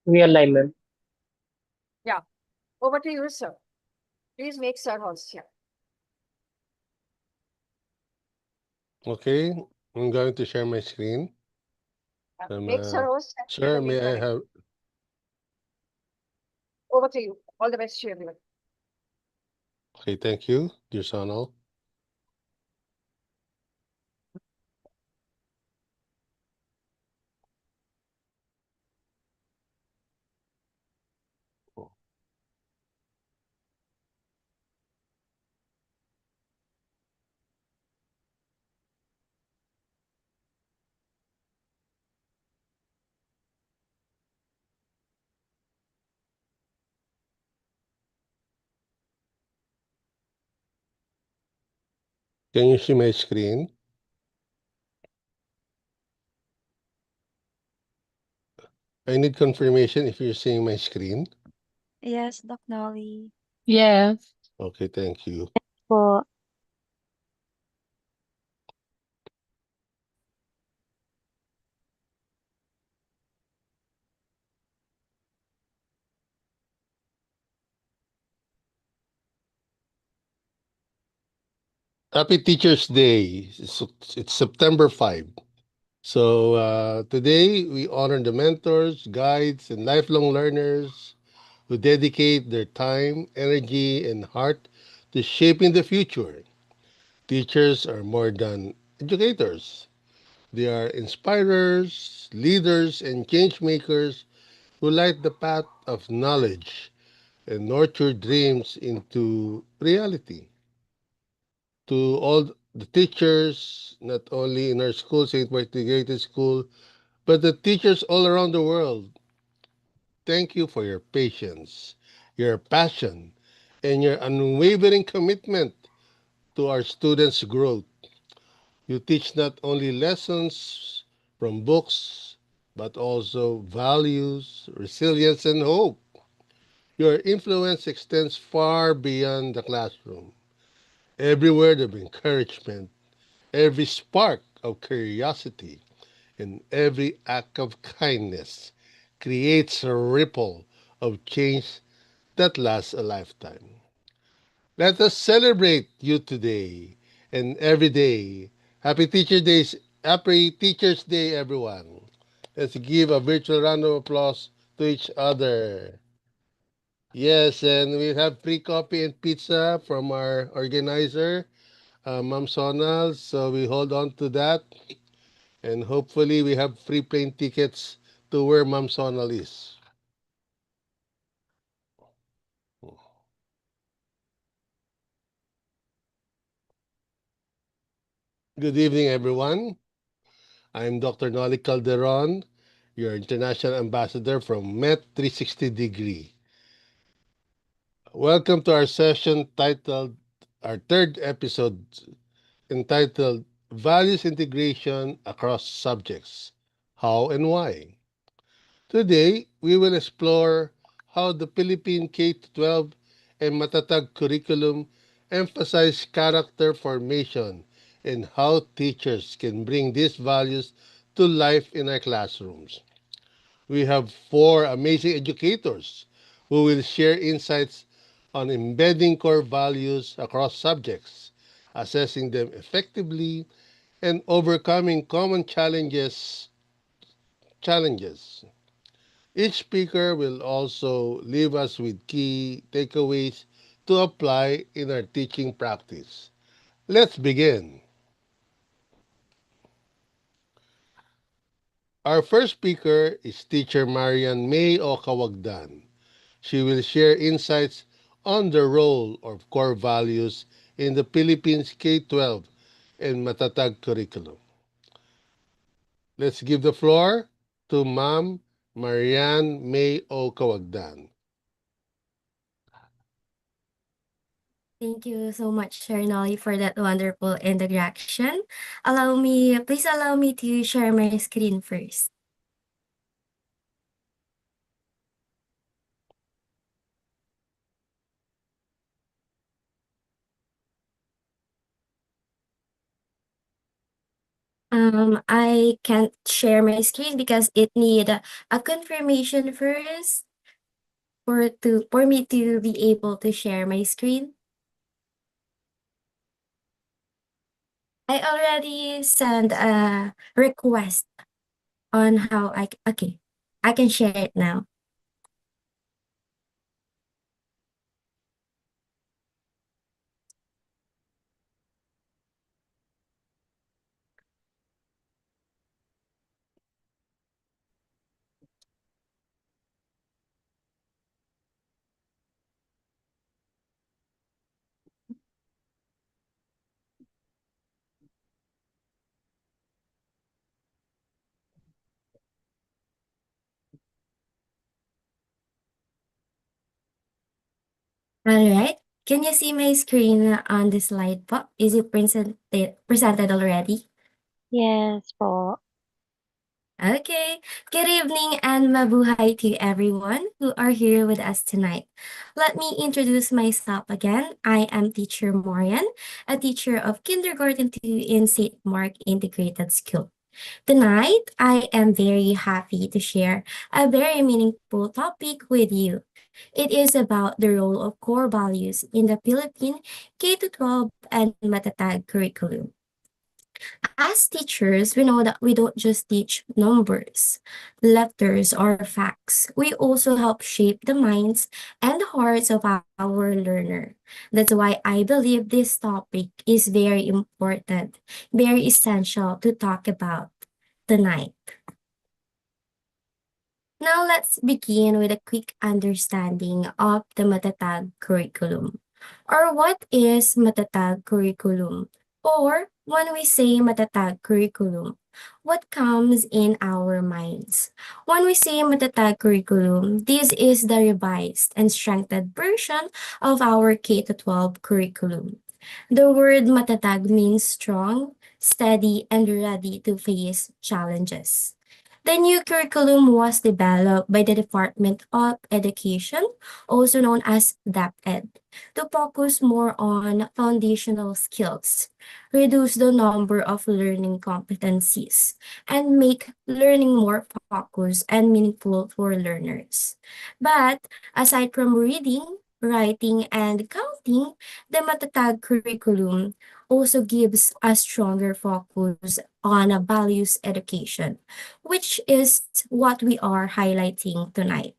Realignment. Yeah. Over to you, sir. Please make sir host. Yeah. Okay, I'm going to share my screen. Make sir host and share Sir, the may link I running. have? Over to you. All the best to you, everyone. Okay, thank you, dear Sonal. Can you see my screen? I need confirmation if you're seeing my screen. Yes, Doc Nolly. Yes. Okay, thank you. Po. Happy Teachers Day. It's September 5. So today we honor the mentors, guides, and lifelong learners who dedicate their time, energy, and heart to shaping the future. Teachers are more than educators. They are inspirers, leaders, and change makers who light the path of knowledge and nurture dreams into reality. To all the teachers, not only in our school, St. Mark Integrated School, but the teachers all around the world, thank you for your patience, your passion, and your unwavering commitment to our students' growth. You teach not only lessons from books, but also values, resilience, and hope. Your influence extends far beyond the classroom. Every word of encouragement, every spark of curiosity, and every act of kindness creates a ripple of change that lasts a lifetime. Let us celebrate you today and every day. Happy Teacher Days, Happy Teachers Day, everyone. Let's give a virtual round of applause to each other. Yes, and we have free coffee and pizza from our organizer, Ma'am Sonal. So we hold on to that. And hopefully we have free plane tickets to where Ma'am Sonal is. Good evening, everyone. I'm Dr. Noli Calderon, your international ambassador from Met 360 Degree. Welcome to our session titled, our third episode entitled Values Integration Across Subjects, How and Why. Today, we will explore how the Philippine K-12 and Matatag curriculum emphasize character formation and how teachers can bring these values to life in our classrooms. We have four amazing educators who will share insights on embedding core values across subjects, assessing them effectively, and overcoming common challenges. Each speaker will also leave us with key takeaways to apply in our teaching practice. Let's begin. Our first speaker is teacher Marian May Okawagdan. She will share insights on the role of core values in the Philippines K-12 and Matatag curriculum. Let's give the floor to Ma'am Marian May Okawagdan. Thank you so much, Sir Nolly, for that wonderful introduction. Please allow me to share my screen first. I can't share my screen because it need a confirmation first for me to be able to share my screen. I already sent a request on how okay, I can share it now. All right. Can you see my screen on the slide po? Is it presented already? Yes po. Okay. Good evening and mabuhay to everyone who are here with us tonight. Let me introduce myself again. I am Teacher Morian, a teacher of Kindergarten 2 in St. Mark Integrated School. Tonight, I am very happy to share a very meaningful topic with you. It is about the role of core values in the Philippine K-12 and Matatag curriculum. As teachers, we know that we don't just teach numbers, letters, or facts. We also help shape the minds and the hearts of our learner. That's why I believe this topic is very important, very essential to talk about tonight. Now let's begin with a quick understanding of the Matatag curriculum. Or what is Matatag curriculum? Or when we say Matatag curriculum, what comes in our minds? When we say Matatag curriculum, this is the revised and strengthened version of our K-12 curriculum. The word matatag means strong, steady, and ready to face challenges. The new curriculum was developed by the Department of Education, also known as DepEd, to focus more on foundational skills, reduce the number of learning competencies, and make learning more focused and meaningful for learners. But aside from reading, writing, and counting, the Matatag curriculum also gives a stronger focus on a values education, which is what we are highlighting tonight.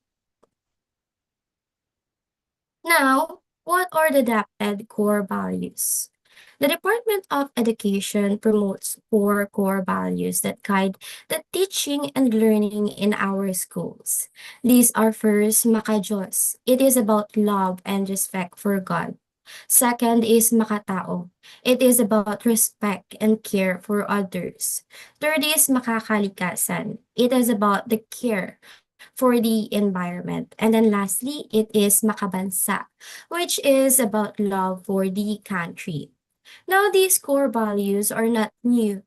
Now, what are the DepEd core values? The Department of Education promotes four core values that guide the teaching and learning in our schools. These are first, makajos. It is about love and respect for God. Second is makatao. It is about respect and care for others. Third is makakalikasan. It is about the care for the environment. And then lastly, it is makabansa, which is about love for the country. Now, these core values are not new,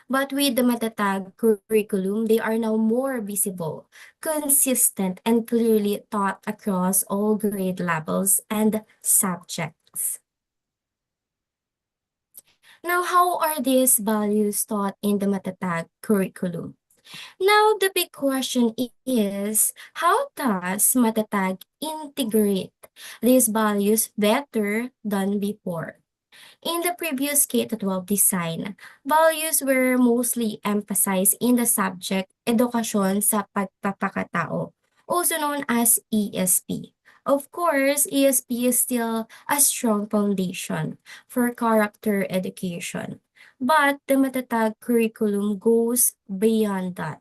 but with the Matatag curriculum, they are now more visible, consistent, and clearly taught across all grade levels and subjects. Now, how are these values taught in the Matatag curriculum? Now, the big question is, how does Matatag integrate these values better than before? In the previous K-12 design, values were mostly emphasized in the subject Edukasyon sa Pagpapakatao, also known as ESP. Of course, ESP is still a strong foundation for character education. But the Matatag curriculum goes beyond that.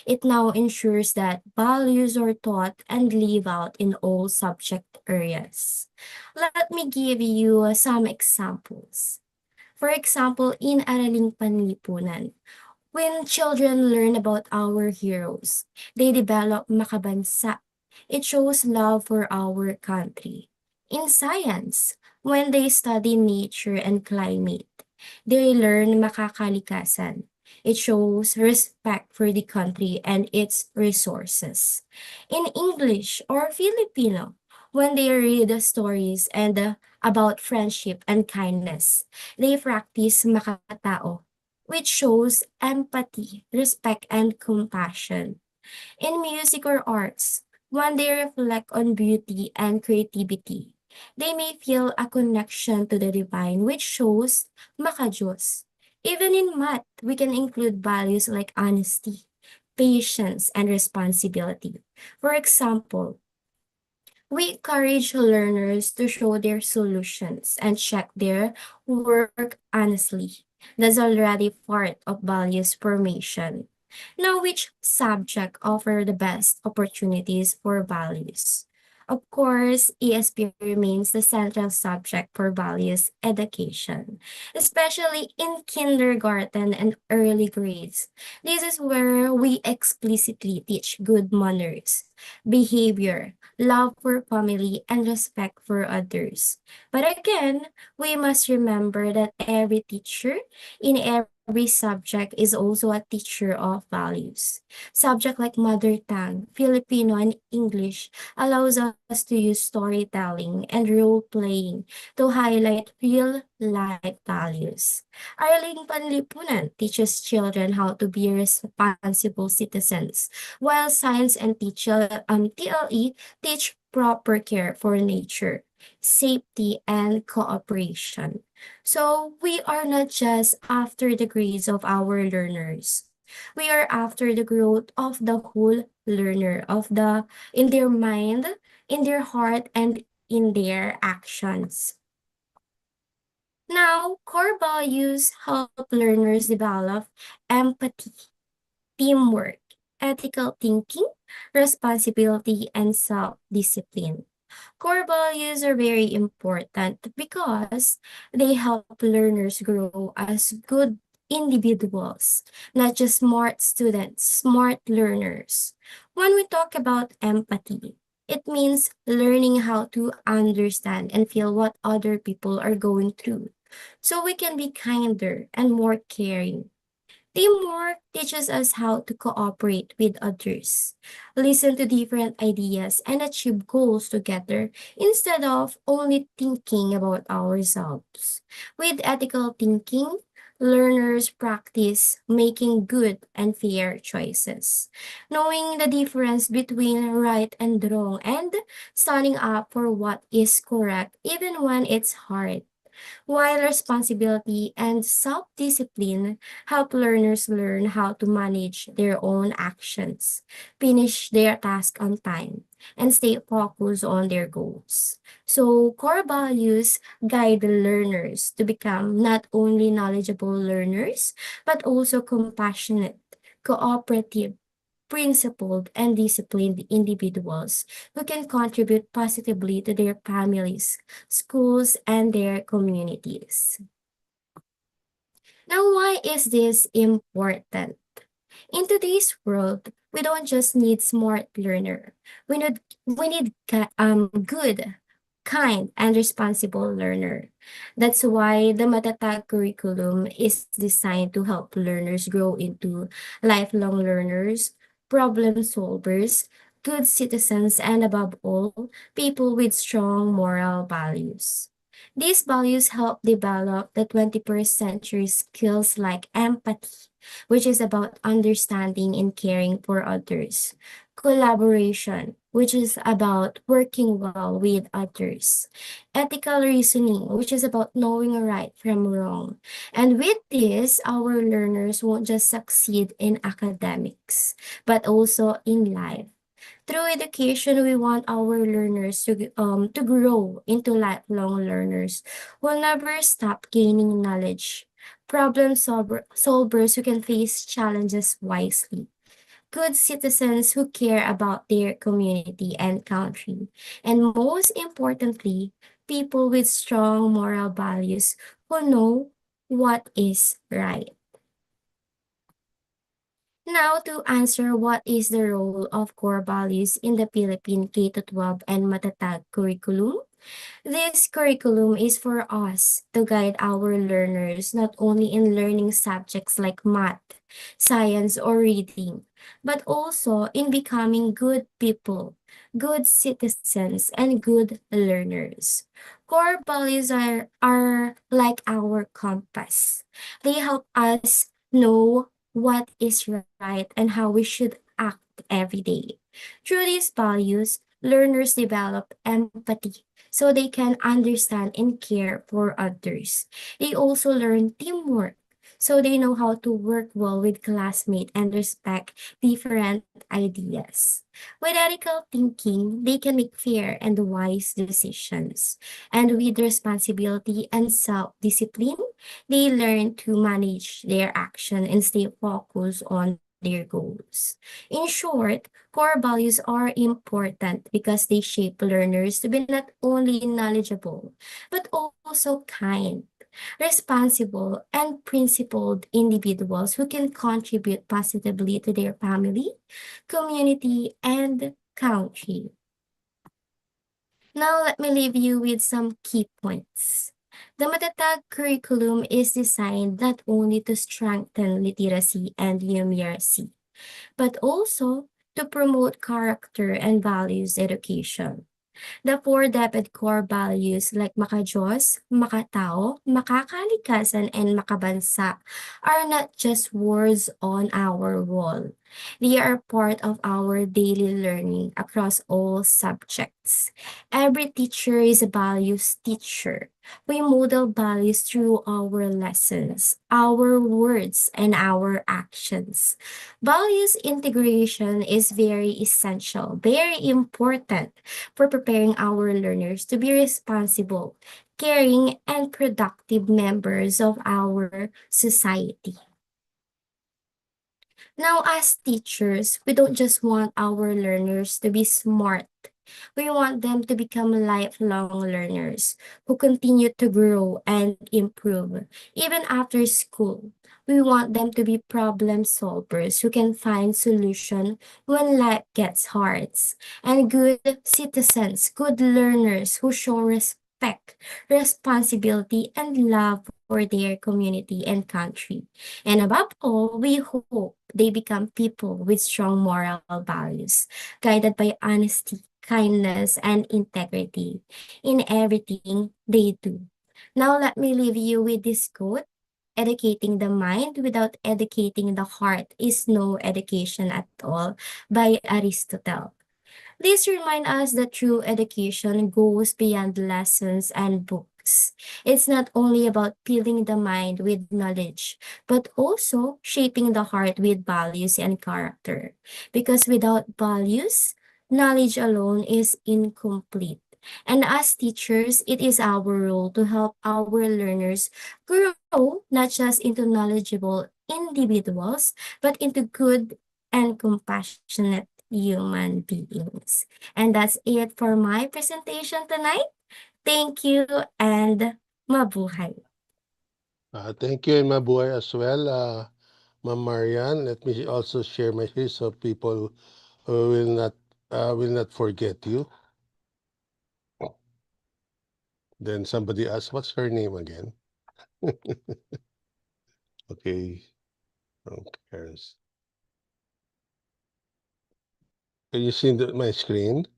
It now ensures that values are taught and live out in all subject areas. Let me give you some examples. For example, in Araling Panlipunan, when children learn about our heroes, they develop makabansa. It shows love for our country. In science, when they study nature and climate, they learn makakalikasan. It shows respect for the country and its resources. In English or Filipino, when they read the stories and about friendship and kindness, they practice makatao, which shows empathy, respect, and compassion. In music or arts, when they reflect on beauty and creativity, they may feel a connection to the divine, which shows makajos. Even in math, we can include values like honesty, patience, and responsibility. For example, we encourage learners to show their solutions and check their work honestly. That's already part of values formation. Now, which subject offer the best opportunities for values? Of course, ESP remains the central subject for values education, especially in kindergarten and early grades. This is where we explicitly teach good manners, behavior, love for family, and respect for others. But again, we must remember that every teacher in every subject is also a teacher of values. Subject like mother tongue, Filipino, and English allows us to use storytelling and role playing to highlight real life values. Arling Panlipunan teaches children how to be responsible citizens, while science and TLE teach proper care for nature, safety, and cooperation. So we are not just after the grades of our learners. We are after the growth of the whole learner, of the in their mind, in their heart, and in their actions. Now, core values help learners develop empathy, teamwork, ethical thinking, responsibility, and self-discipline. Core values are very important because they help learners grow as good individuals, not just smart students, smart learners. When we talk about empathy, it means learning how to understand and feel what other people are going through so we can be kinder and more caring. Teamwork teaches us how to cooperate with others, listen to different ideas, and achieve goals together instead of only thinking about ourselves. With ethical thinking, learners practice making good and fair choices, knowing the difference between right and wrong, and standing up for what is correct even when it's hard. While responsibility and self-discipline help learners learn how to manage their own actions, finish their task on time, and stay focused on their goals. So, core values guide the learners to become not only knowledgeable learners, but also compassionate, cooperative, principled, and disciplined individuals who can contribute positively to their families, schools, and their communities. Now, why is this important? In today's world, we don't just need smart learner. We need good, kind, and responsible learner. That's why the Matatag curriculum is designed to help learners grow into lifelong learners, problem solvers, good citizens, and above all, people with strong moral values. These values help develop the 21st century skills like empathy, which is about understanding and caring for others. Collaboration, which is about working well with others. Ethical reasoning, which is about knowing right from wrong. And with this, our learners won't just succeed in academics, but also in life. Through education, we want our learners to grow into lifelong learners who will never stop gaining knowledge. Solvers who can face challenges wisely. Good citizens who care about their community and country. And most importantly, people with strong moral values who know what is right. Now, to answer what is the role of core values in the Philippine K-12 and Matatag curriculum, this curriculum is for us to guide our learners not only in learning subjects like math, science, or reading, but also in becoming good people, good citizens, and good learners. Core values are like our compass. They help us know what is right and how we should act every day. Through these values, learners develop empathy so they can understand and care for others. They also learn teamwork so they know how to work well with classmates and respect different ideas. With ethical thinking, they can make fair and wise decisions. And with responsibility and self-discipline, they learn to manage their action and stay focused on their goals. In short, core values are important because they shape learners to be not only knowledgeable, but also kind, responsible, and principled individuals who can contribute positively to their family, community, and country. Now, let me leave you with some key points. The Matatag curriculum is designed not only to strengthen literacy and numeracy, but also to promote character and values education. The four dapat core values like makajos, makatao, makakalikasan, and makabansa are not just words on our wall. They are part of our daily learning across all subjects. Every teacher is a values teacher. We model values through our lessons, our words, and our actions. Values integration is very essential, very important for preparing our learners to be responsible, caring, and productive members of our society. Now, as teachers, we don't just want our learners to be smart. We want them to become lifelong learners who continue to grow and improve. Even after school, we want them to be problem solvers who can find solution when life gets hard. And good citizens, good learners who show respect, responsibility, and love for their community and country. And above all, we hope they become people with strong moral values, guided by honesty, kindness, and integrity in everything they do. Now, let me leave you with this quote. Educating the mind without educating the heart is no education at all, by Aristotle. This reminds us that true education goes beyond lessons and books. It's not only about filling the mind with knowledge, but also shaping the heart with values and character. Because without values, knowledge alone is incomplete. And as teachers, it is our role to help our learners grow not just into knowledgeable individuals, but into good and compassionate human beings. And that's it for my presentation tonight. Thank you and mabuhay. Thank you, and mabuhay as well, Ma'am Marian. Let me also share my history so people will not forget you. Then somebody asked, "What's her name again?" Okay, who cares? Can you see my screen?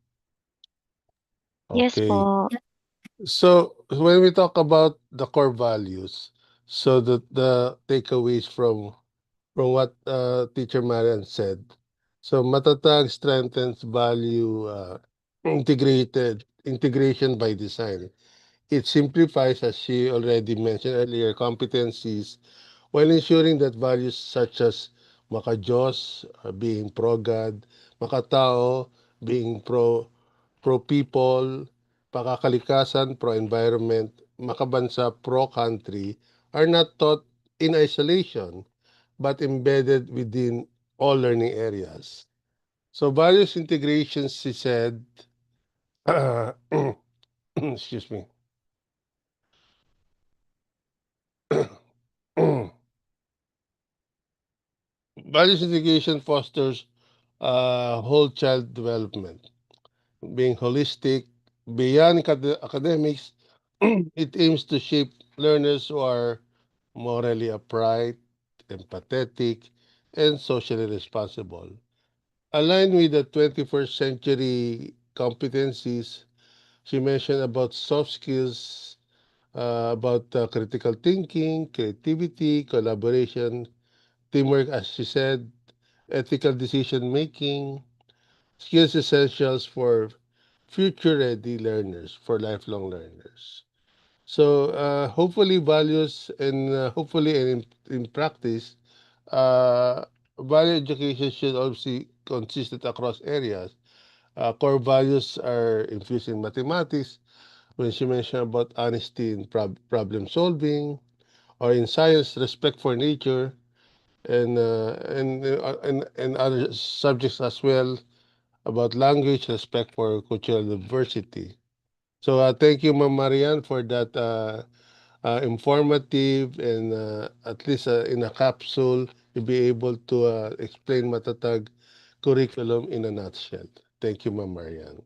Yes Okay. po. So when we talk about the core values, so the takeaways from what Teacher Marian said. So matatag strengthens value integrated integration by design. It simplifies, as she already mentioned earlier, competencies while ensuring that values such as maka-Diyos, being pro-God, makatao, being pro-people, pakakalikasan, pro-environment, makabansa, pro-country, are not taught in isolation, but embedded within all learning areas. So values integration, she said, excuse me, values integration fosters whole child development, being holistic beyond academics. It aims to shape learners who are morally upright, empathetic, and socially responsible. Aligned with the 21st century competencies, she mentioned about soft skills, about critical thinking, creativity, collaboration, teamwork, as she said, ethical decision making, skills essentials for future-ready learners, for lifelong learners. So hopefully values and hopefully and in practice, uh, value education should also be consistent across areas. Core values are infused in mathematics when she mentioned about honesty in problem solving, or in science, respect for nature, and other subjects as well about language, respect for cultural diversity. So thank you, Ma'am Marian, for that informative and at least in a capsule, you'll be able to explain Matatag curriculum in a nutshell. Thank you, Ma'am Marian.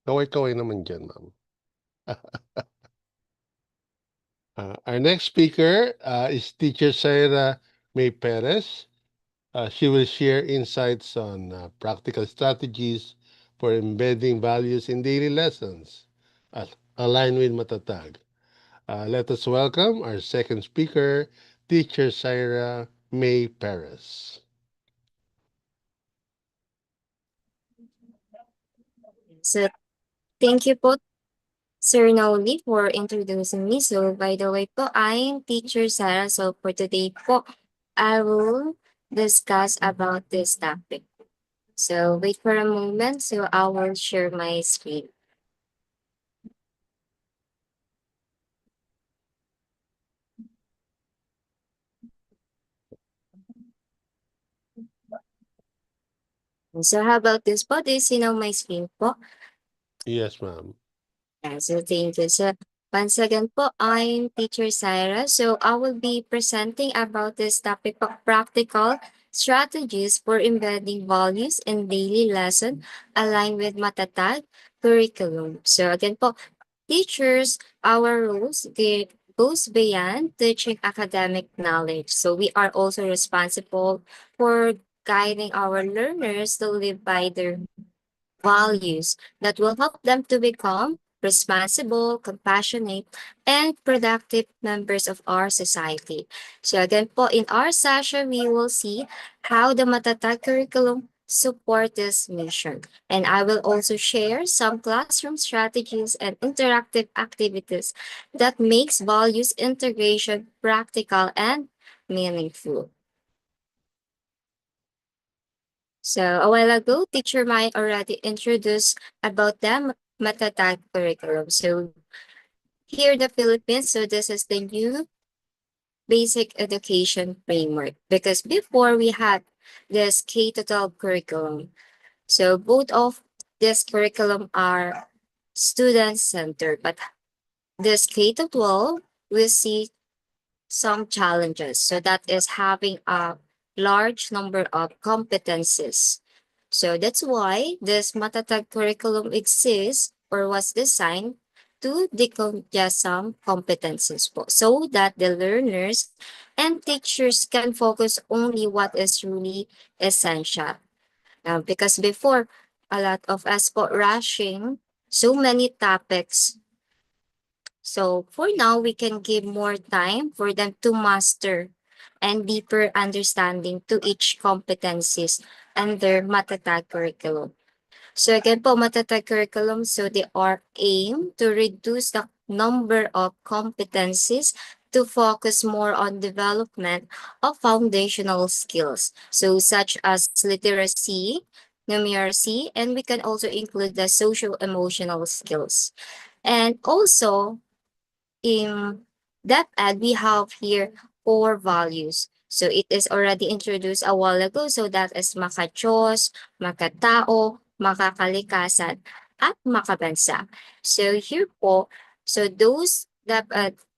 Kaway-kaway naman dyan, Ma'am. Our next speaker is Teacher Saira May Perez. She will share insights on practical strategies for embedding values in daily lessons aligned with Matatag. Let us welcome our second speaker, Teacher Saira May Perez. So thank you po, Sir Noli, for introducing me. So by the way po, I'm Teacher Sarah. So for today po, I will discuss about this topic. So wait for a moment. So I will share my screen. So how about this po? Do you see now my screen po? Yes, ma'am. So thank you. So once again po, I'm Teacher Syra. So I will be presenting about this topic of practical strategies for embedding values in daily lesson aligned with Matatag curriculum. So again po, teachers, our roles goes beyond teaching academic knowledge. So we are also responsible for guiding our learners to live by their values that will help them to become responsible, compassionate, and productive members of our society. So again po, in our session, we will see how the Matatag curriculum support this mission. And I will also share some classroom strategies and interactive activities that makes values integration practical and meaningful. So a while ago, Teacher Mai already introduced about the Matatag curriculum. So here in the Philippines, so this is the new basic education framework because before we had this K-12 curriculum. So both of this curriculum are student-centered, but this K-12 we see some challenges. So that is having a large number of competencies. So that's why this Matatag curriculum exists or was designed to decongest some competencies po, so that the learners and teachers can focus only what is really essential. Because before, a lot of us po rushing so many topics. So for now, we can give more time for them to master and deeper understanding to each competencies under Matatag curriculum. So again po, Matatag curriculum, so they are aimed to reduce the number of competencies to focus more on development of foundational skills. So such as literacy, numeracy, and we can also include the social emotional skills. And also, in that ad, we have here core values. So it is already introduced a while ago. So that is makachos, makatao, makakalikasan, at makabansa. So here po, so those that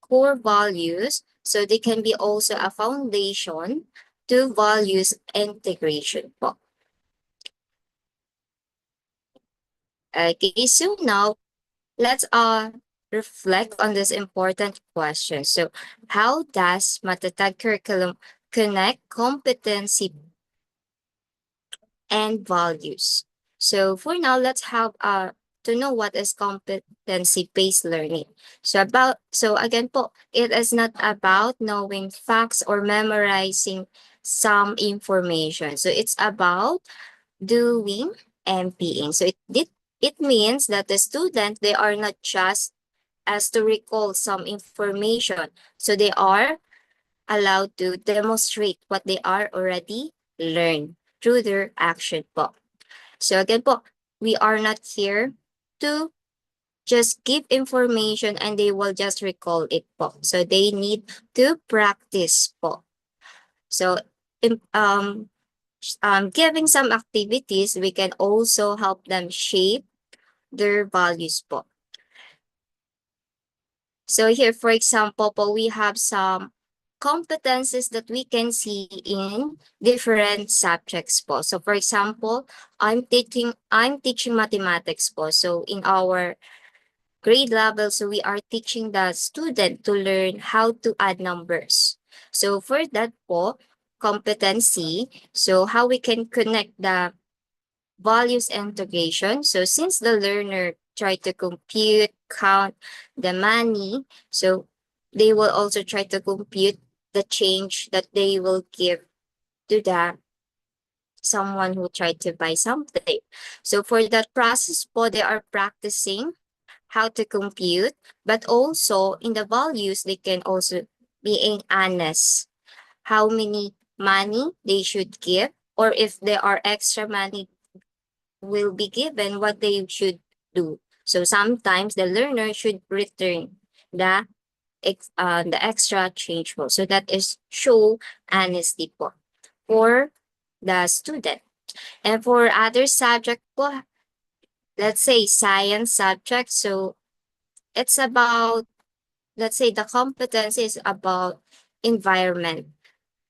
core values, so they can be also a foundation to values integration po. Okay, so now let's reflect on this important question. So how does Matatag curriculum connect competency and values? So for now, let's have to know what is competency-based learning. So again po, it is not about knowing facts or memorizing some information. So it's about doing and being. So it means that the student, they are not just as to recall some information. So they are allowed to demonstrate what they are already learned through their action po. So again po, we are not here to just give information and they will just recall it po. So they need to practice po. So giving some activities, we can also help them shape their values po. So here, for example, po, we have some competencies that we can see in different subjects po. So for example, I'm teaching mathematics po. So in our grade level, so we are teaching the student to learn how to add numbers. So for that po, competency, so how we can connect the values integration. So since the learner try to compute, count the money, so they will also try to compute the change that they will give to the someone who tried to buy something. So for that process po, they are practicing how to compute, but also in the values, they can also being honest. How many money they should give, or if there are extra money will be given, what they should do. So sometimes the learner should return the extra change po. So that is show honesty po for the student. And for other subject po, let's say science subject, so it's about, let's say the competence is about environment.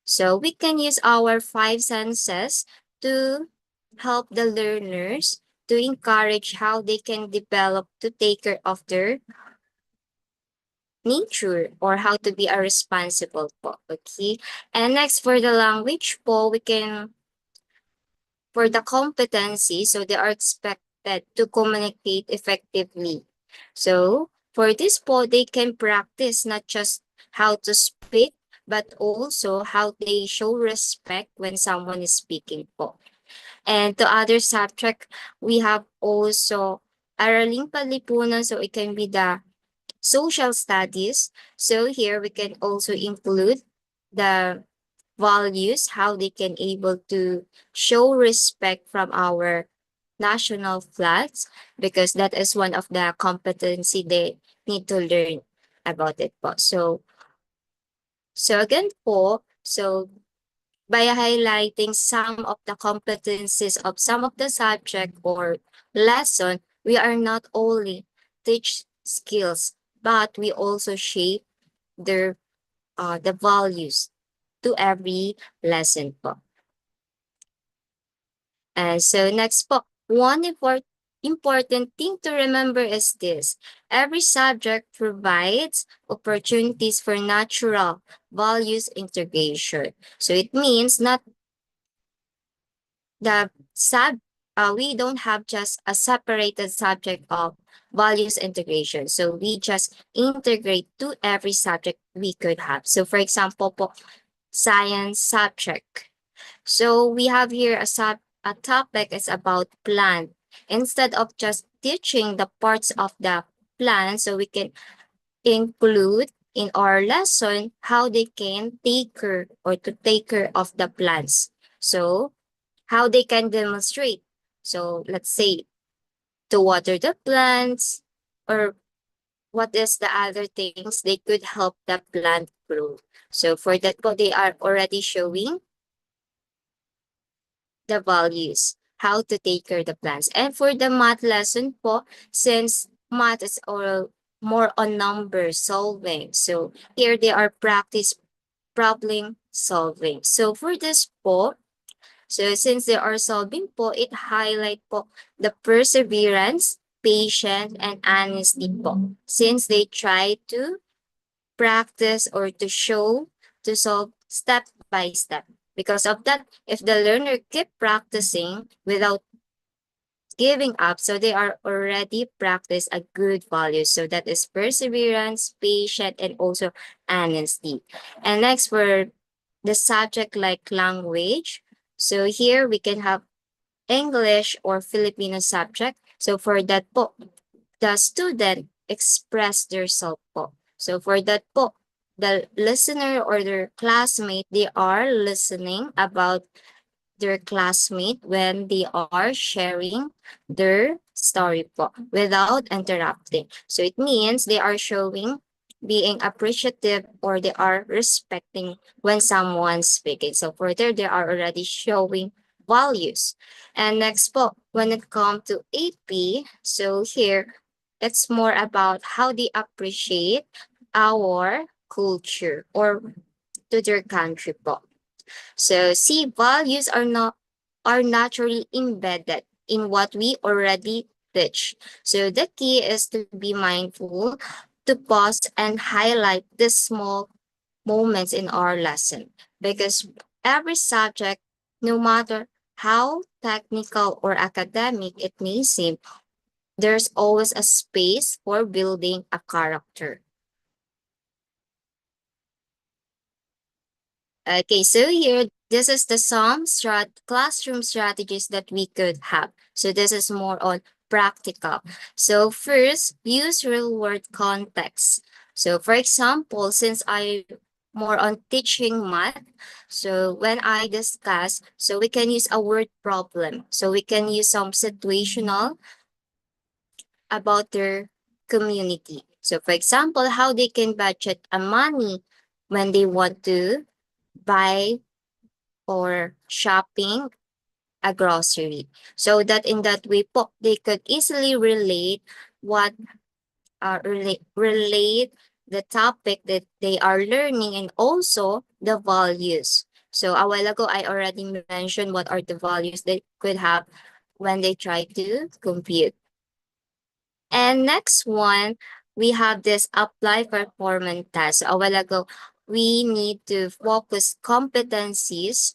So we can use our 5 senses to help the learners to encourage how they can develop to take care of their nature or how to be a responsible po. Okay. And next for the language po, we can, for the competency, so they are expected to communicate effectively. So for this po, they can practice not just how to speak, but also how they show respect when someone is speaking po. And the other subject, we have also Araling Panlipunan, so it can be the social studies. So here we can also include the values, how they can able to show respect from our national flags, because that is one of the competency they need to learn about it po. So again po, so by highlighting some of the competencies of some of the subject or lesson, we are not only teach skills, but we also shape their the values to every lesson po. And so next po, one important thing to remember is this: every subject provides opportunities for natural values integration. So it means not the we don't have just a separated subject of values integration. So we just integrate to every subject we could have. So for example po, science subject. So we have here a topic is about plant. Instead of just teaching the parts of the plant, so we can include in our lesson how they can take care or to take care of the plants. So how they can demonstrate. So let's say to water the plants, or what is the other things they could help the plant grow. So for that po, they are already showing the values, how to take care of the plants. And for the math lesson po, since math is all more on number solving, so here they are practice problem solving. So for this po, so since they are solving po, it highlight po the perseverance, patience, and honesty po. Since they try to practice or to show to solve step by step. Because of that, if the learner keep practicing without giving up. So they are already practice a good value. So that is perseverance, patience, and also honesty. And next for the subject like language. So here we can have English or Filipino subject. So for that po, the student express their self po. So for that po, the listener or their classmate, they are listening about their classmate when they are sharing their story po without interrupting. So it means they are showing being appreciative or they are respecting when someone's speaking. So further, they are already showing values. And next po, when it comes to AP, so here, it's more about how they appreciate our culture or to their country po. So see, values are naturally embedded in what we already teach. So the key is to be mindful, to pause and highlight the small moments in our lesson because every subject, no matter how technical or academic it may seem, there's always a space for building a character. Okay, so here, this is the classroom strategies that we could have. So this is more on practical. So first, use real world context. So for example, since I more on teaching math, so when I discuss, so we can use a word problem. So we can use some situational about their community. So for example, how they can budget a money when they want to buy or shopping a grocery. So that in that way po, they could easily relate what relate the topic that they are learning and also the values. So a while ago, I already mentioned what are the values they could have when they try to compute. And next one, we have this apply performance test. So a while ago, we need to focus competencies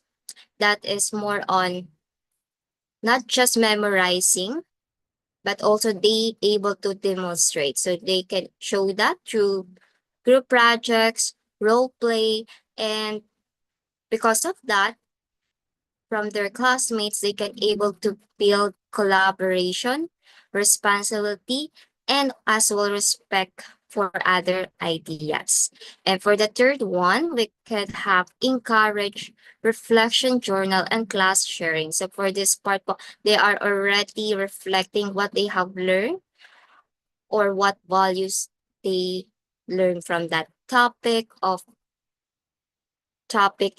that is more on not just memorizing, but also they able to demonstrate. So they can show that through group projects, role play, and because of that, from their classmates, they can able to build collaboration, responsibility, and as well respect for other ideas. And for the third one, we could have encourage reflection journal and class sharing. So for this part, they are already reflecting what they have learned or what values they learn from that topic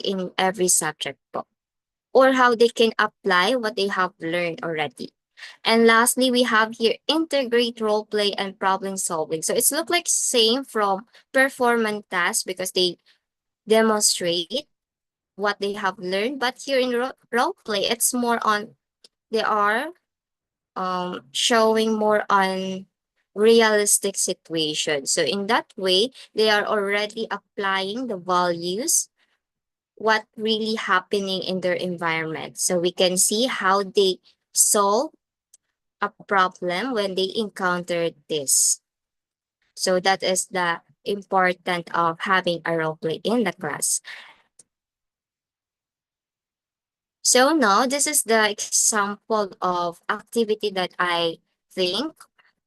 in every subject book or how they can apply what they have learned already. And lastly, we have here integrate role play and problem solving. So it's look like same from performance tasks because they demonstrate what they have learned. But here in role play, it's more on they are showing more on realistic situations. So in that way, they are already applying the values what really happening in their environment. So we can see how they solve a problem when they encountered this. So that is the important of having a role play in the class. So now this is the example of activity that I think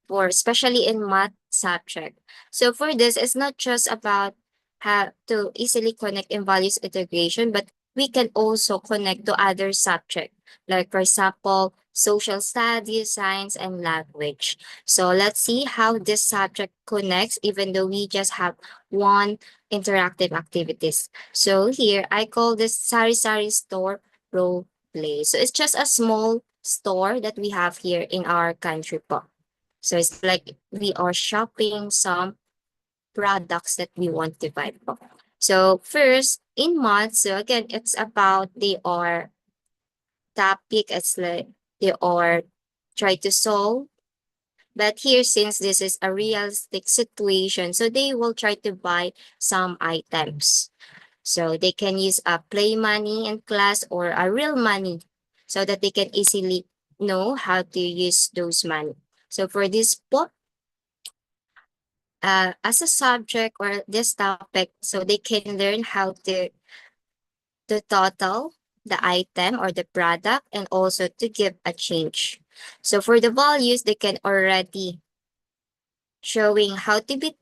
for especially in math subject. So for this, it's not just about how to easily connect in values integration, but we can also connect to other subject, like for example, social studies, science, and language. So let's see how this subject connects, even though we just have one interactive activities. So here, I call this Sari Sari Store Role Play. So it's just a small store that we have here in our country po. So it's like we are shopping some products that we want to buy po. So first, in math, so again, it's about they are topic, it's like they are try to solve. But here, since this is a realistic situation, so they will try to buy some items. So they can use a play money in class or a real money so that they can easily know how to use those money. So for this book, as a subject or this topic, so they can learn how to total the item or the product and also to give a change. So for the values, they can already showing how to be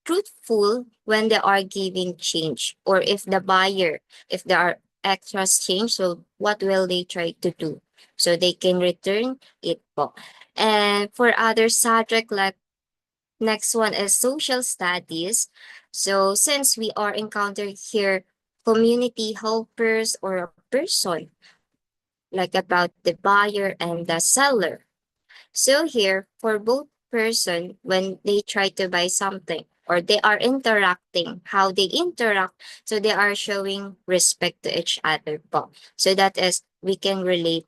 truthful when they are giving change, or if the buyer, if there are extras change, so what will they try to do so they can return it po. And for other subject, like next one is social studies. So since we are encountering here community helpers or a person, like about the buyer and the seller, so here, for both person, when they try to buy something or they are interacting, how they interact, so they are showing respect to each other po. So that is, we can relate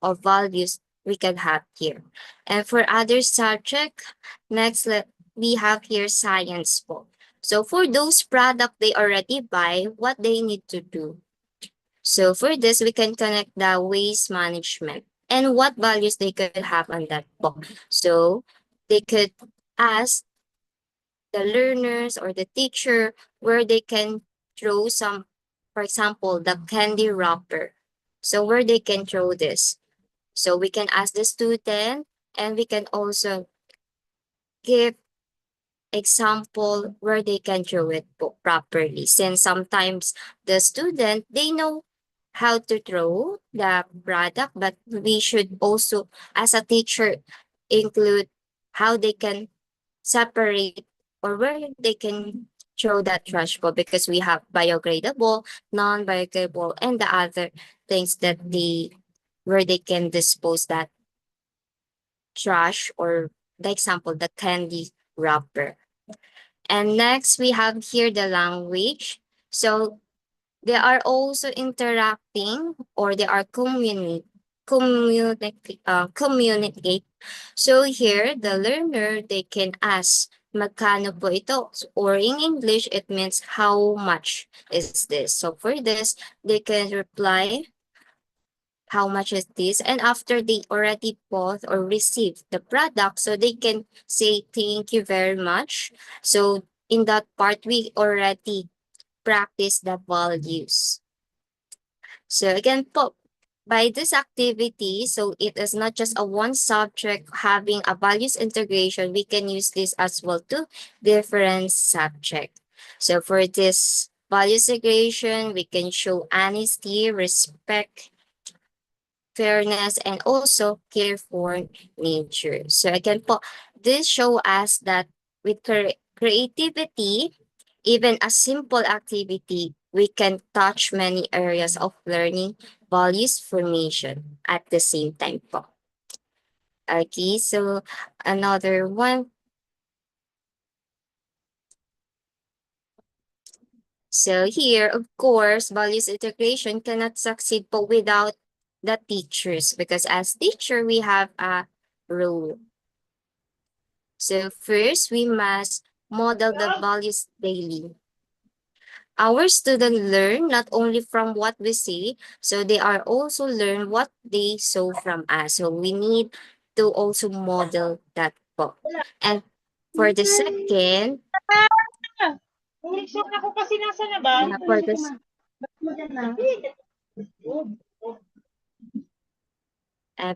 or values we can have here. And for other subject, next we have here science po. So for those product they already buy, what they need to do. So for this, we can connect the waste management and what values they could have on that book. So they could ask the learners or the teacher where they can throw some, for example, the candy wrapper. So where they can throw this. So we can ask the student, and we can also give example where they can throw it properly, since sometimes the student, they know how to throw the product, but we should also as a teacher include how they can separate or where they can throw that trash ball, because we have biodegradable, non-biodegradable, and the other things that they where they can dispose that trash, or the example, the candy wrapper. And next, we have here the language. So they are also interacting, or they are communicate. So here, the learner, they can ask, magkano po ito? Or in English, it means how much is this? So for this, they can reply, how much is this? And after they already bought or received the product, so they can say thank you very much. So in that part, we already practice the values. So again po, by this activity, so it is not just a one subject having a values integration, we can use this as well to different subject. So for this values integration, we can show honesty, respect, fairness, and also care for nature. So again po, this show us that with creativity, even a simple activity, we can touch many areas of learning values formation at the same time po. Okay, so another one. So here, of course, values integration cannot succeed po without the teachers, because as teacher, we have a role. So first, we must model the values daily. Our students learn not only from what we say, so they are also learn what they saw from us. So we need to also model that po. And for the second, Umiksyon ako kasi nasa labas. for this,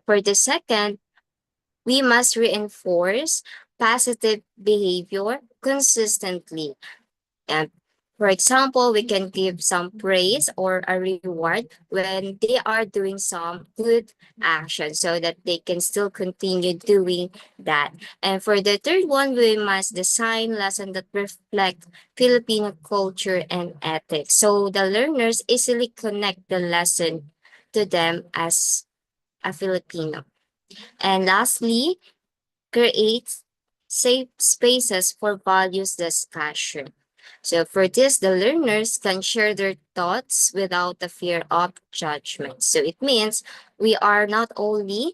for the second, we must reinforce positive behavior consistently. And for example, we can give some praise or a reward when they are doing some good action, so that they can still continue doing that. And for the third one, we must design lessons that reflect Filipino culture and ethics, so the learners easily connect the lesson to them as a Filipino. And lastly, create safe spaces for values discussion. So for this, the learners can share their thoughts without the fear of judgment. So it means we are not only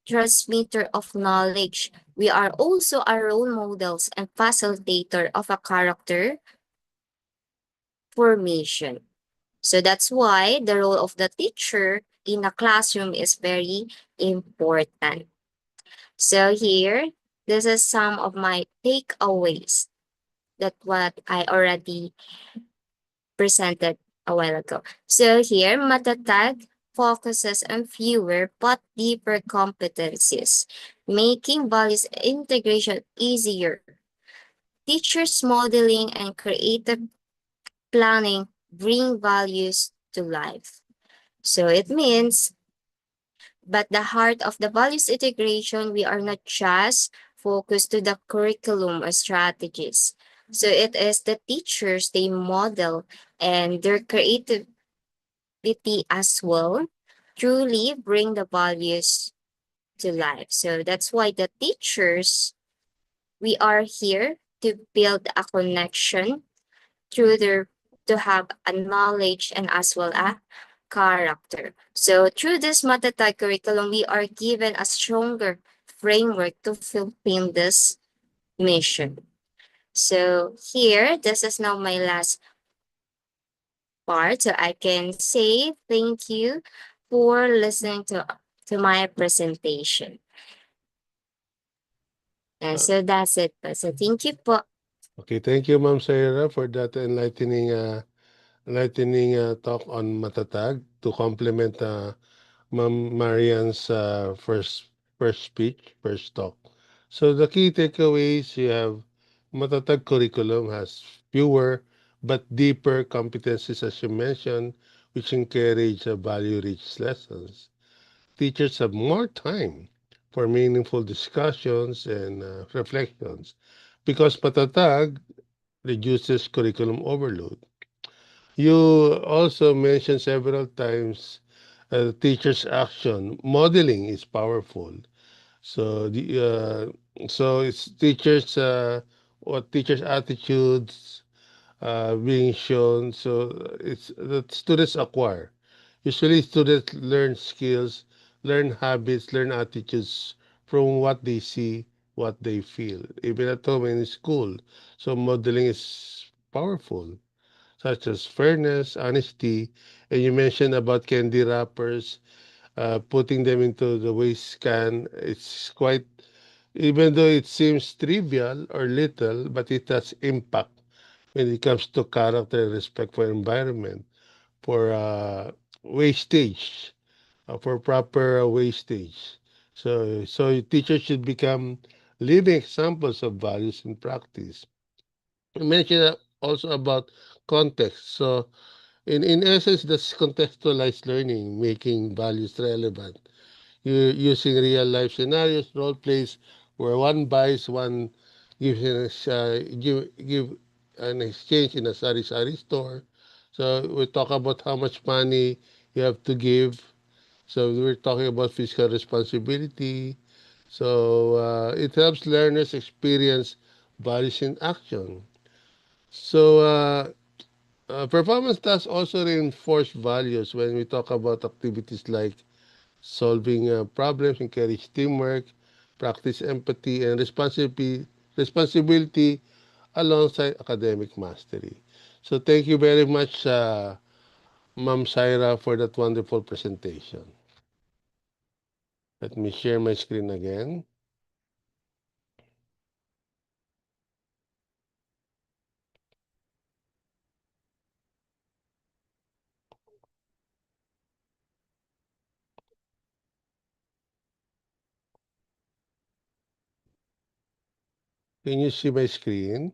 transmitter of knowledge, we are also a role models and facilitator of a character formation. So that's why the role of the teacher in a classroom is very important. So here, this is some of my takeaways that what I already presented a while ago. So here, Matatag focuses on fewer but deeper competencies, making values integration easier. Teachers modeling and creative planning bring values to life. So it means, but the heart of the values integration, we are not just focused to the curriculum or strategies. So it is the teachers they model and their creativity as well truly bring the values to life. So that's why the teachers, we are here to build a connection through their to have a knowledge and as well a character. So through this Matatag curriculum, we are given a stronger framework to fulfill this mission. So here, this is now my last part. So I can say thank you for listening to my presentation. And Uh, so that's it. So thank you po. okay, thank you, Ma'am Sarah, for that enlightening talk on Matatag to complement Ma'am Marian's first speech, first talk. So the key takeaways you have Matatag curriculum has fewer but deeper competencies as you mentioned, which encourage value-rich lessons. Teachers have more time for meaningful discussions and reflections because Matatag reduces curriculum overload. You also mentioned several times teachers' action. Modeling is powerful. So so it's teachers what teachers' attitudes being shown. So it's the students acquire. Usually, students learn skills, learn habits, learn attitudes from what they see, what they feel, even at home and in school. So modeling is powerful, such as fairness, honesty, and you mentioned about candy wrappers, putting them into the waste can. It's quite, even though it seems trivial or little, but it has impact when it comes to character and respect for environment, for wastage, for proper wastage. So teachers should become living examples of values in practice. You mentioned also about context. So in essence, that's contextualized learning, making values relevant. You using real life scenarios, role plays, where one buys, one gives give an exchange in a sari-sari store. So we talk about how much money you have to give. So we're talking about fiscal responsibility. So it helps learners experience values in action. So performance tasks also reinforce values when we talk about activities like solving problems, encourage teamwork, practice empathy, and responsibility alongside academic mastery. So thank you very much, Ma'am Saira, for that wonderful presentation. Let me share my screen again. Can you see my screen?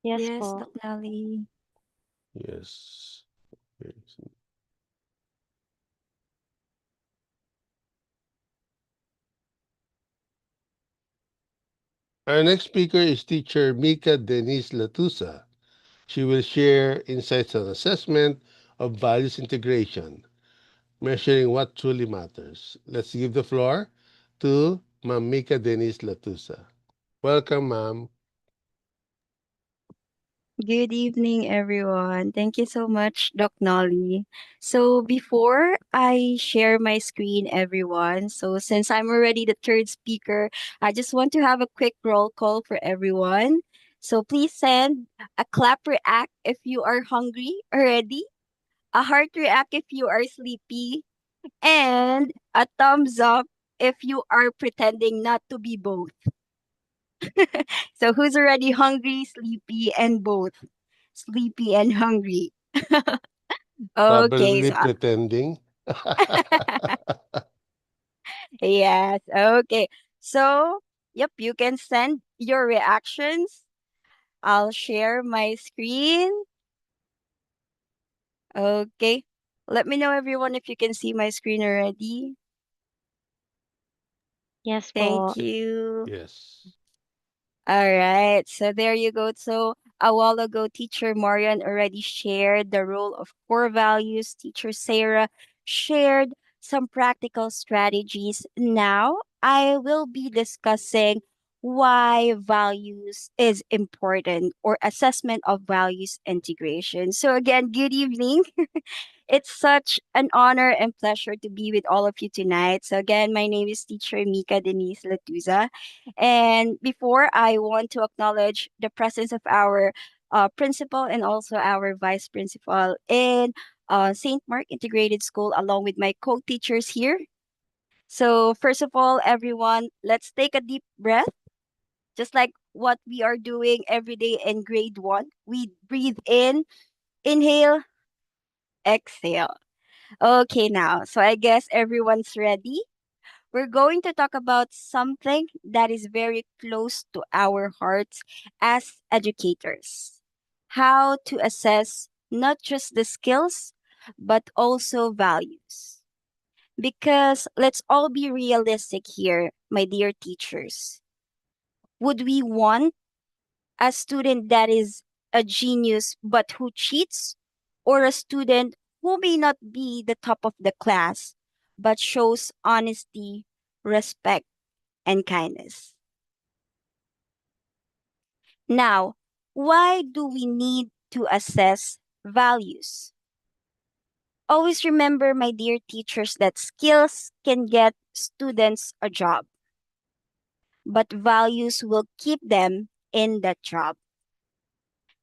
Yes Yes, po. Doc Nally. Yes. Yes. Our next speaker is teacher Mika Denise Latusa. She will share insights on assessment of values integration, measuring what truly matters. Let's give the floor to Ma'am Mika Denise Latusa. Welcome, ma'am. Good evening, everyone. Thank you so much, Doc Nolly. So before I share my screen, everyone, so since I'm already the third speaker, I just want to have a quick roll call for everyone. So please send a clap react if you are hungry already. a heart react if you are sleepy, and a thumbs up if you are pretending not to be both. So who's already hungry, sleepy, and both? Sleepy and hungry. Okay, Probably so pretending. yes, okay. So, yep, you can send your reactions. I'll share my screen. Okay. Let me know, everyone, if you can see my screen already. Yes Thank po. you. Yes. All right. So there you go. So a while ago, Teacher Marian already shared the role of core values. Teacher Sarah shared some practical strategies. Now I will be discussing why values is important or assessment of values integration. So again, good evening. It's such an honor and pleasure to be with all of you tonight. So again, my name is Teacher Mika Denise Latuza. And before, I want to acknowledge the presence of our principal and also our vice principal in St. Mark Integrated School, along with my co-teachers here. So first of all, everyone, let's take a deep breath, just like what we are doing every day in grade one. We breathe in, inhale, exhale. Okay, now, so I guess everyone's ready. We're going to talk about something that is very close to our hearts as educators: how to assess not just the skills, but also values. Because let's all be realistic here, my dear teachers. Would we want a student that is a genius but who cheats, or a student who may not be the top of the class but shows honesty, respect, and kindness? Now, why do we need to assess values? Always remember, my dear teachers, that skills can get students a job, but values will keep them in that job.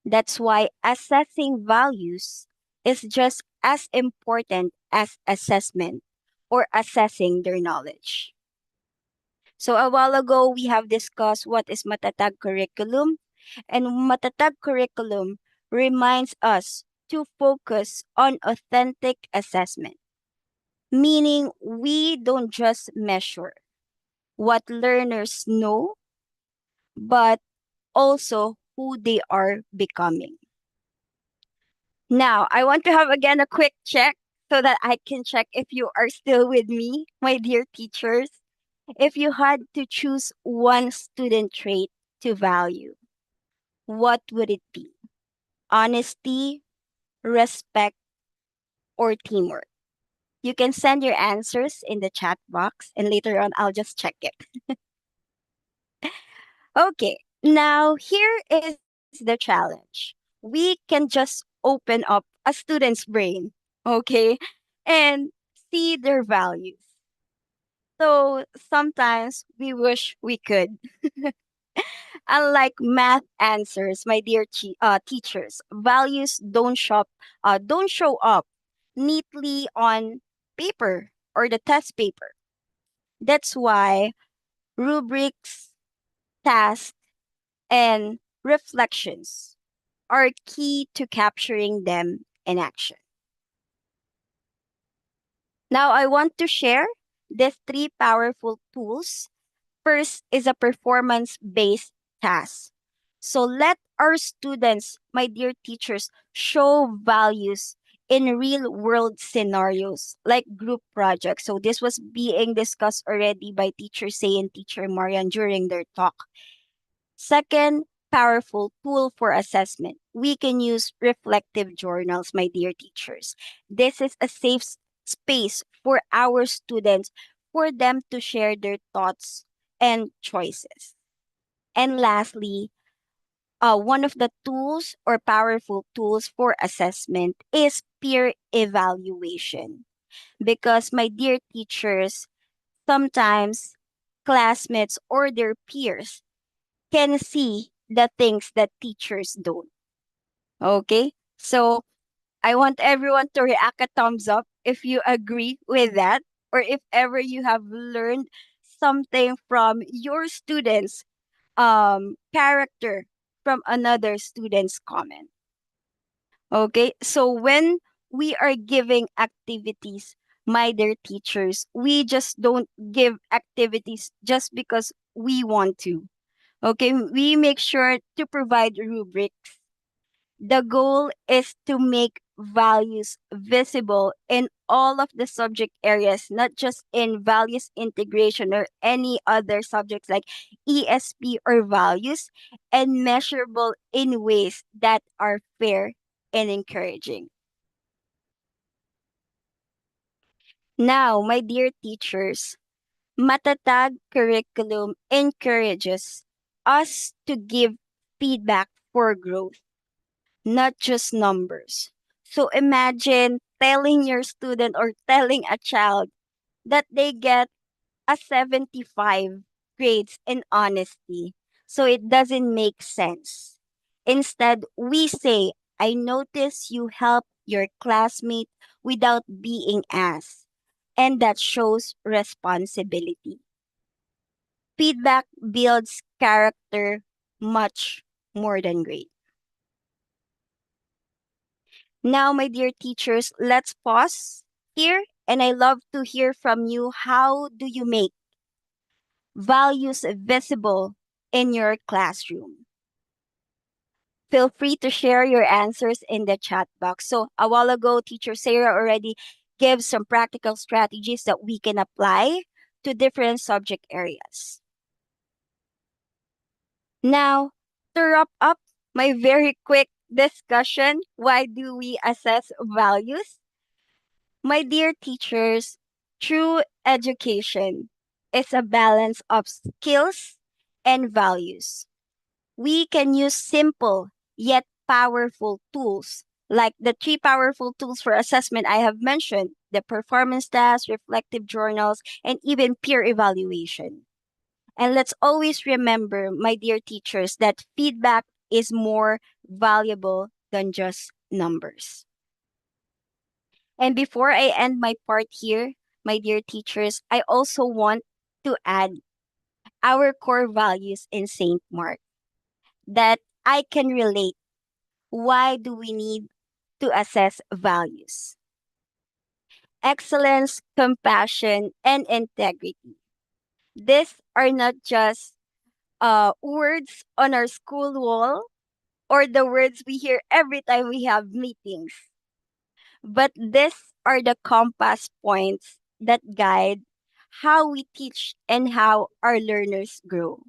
That's why assessing values is just as important as assessment or assessing their knowledge. So a while ago, we have discussed what is matatag curriculum, and matatag curriculum reminds us to focus on authentic assessment, meaning we don't just measure what learners know, but also who they are becoming. Now, I want to have again a quick check so that I can check if you are still with me, my dear teachers. If you had to choose one student trait to value, what would it be? Honesty, respect, or teamwork? You can send your answers in the chat box, and later on, I'll just check it. Okay, now here is the challenge. We can just open up a student's brain, okay, and see their values. So sometimes we wish we could. Unlike math answers, my dear teachers, values don't show up neatly on paper or the test paper. That's why rubrics, tasks, and reflections are key to capturing them in action. Now, I want to share these three powerful tools. First is a performance based task. So let our students, my dear teachers, show values in real world scenarios like group projects. So this was being discussed already by Teacher Say and Teacher Marian during their talk. Second powerful tool for assessment: we can use reflective journals, my dear teachers. This is a safe space for our students, for them to share their thoughts and choices. And lastly, one of the tools or powerful tools for assessment is peer evaluation. Because, my dear teachers, sometimes classmates or their peers can see the things that teachers don't. Okay? So I want everyone to react a thumbs up if you agree with that, or if ever you have learned something from your students' character from another student's comment. Okay, so when we are giving activities, my dear teachers, we just don't give activities just because we want to. Okay, we make sure to provide rubrics. The goal is to make values visible in all of the subject areas, not just in values integration or any other subjects like ESP or values, and measurable in ways that are fair and encouraging. Now, my dear teachers, Matatag curriculum encourages us to give feedback for growth, not just numbers. So imagine telling your student or telling a child that they get a 75 grades in honesty. So it doesn't make sense. Instead, we say, I notice you help your classmate without being asked. And that shows responsibility. Feedback builds character much more than grades. Now, my dear teachers, let's pause here. And I love to hear from you. How do you make values visible in your classroom? Feel free to share your answers in the chat box. So, a while ago, teacher Sarah already gave some practical strategies that we can apply to different subject areas. Now, to wrap up my very quick discussion, why do we assess values? My dear teachers, true education is a balance of skills and values. We can use simple yet powerful tools like the three powerful tools for assessment I have mentioned, the performance tests, reflective journals, and even peer evaluation. And let's always remember, my dear teachers, that feedback is more valuable than just numbers. And before I end my part here, my dear teachers, I also want to add our core values in St. Mark that I can relate. Why do we need to assess values? Excellence, compassion, and integrity. These are not just words on our school wall or the words we hear every time we have meetings, but these are the compass points that guide how we teach and how our learners grow.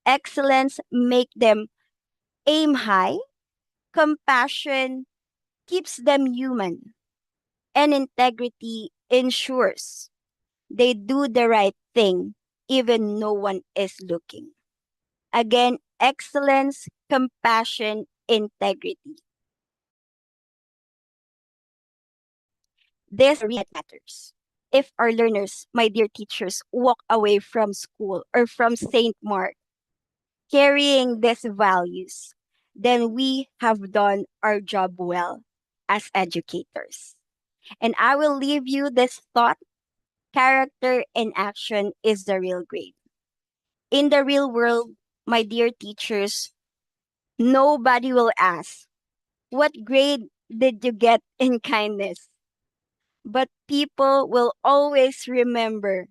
Excellence make them aim high, compassion keeps them human, and integrity ensures they do the right thing even no one is looking. Again, excellence, compassion, integrity. This really matters. If our learners, my dear teachers, walk away from school or from St. Mark carrying these values, then we have done our job well as educators. And I will leave you this thought: character in action is the real grade. In the real world, my dear teachers, nobody will ask, what grade did you get in kindness? But people will always remember,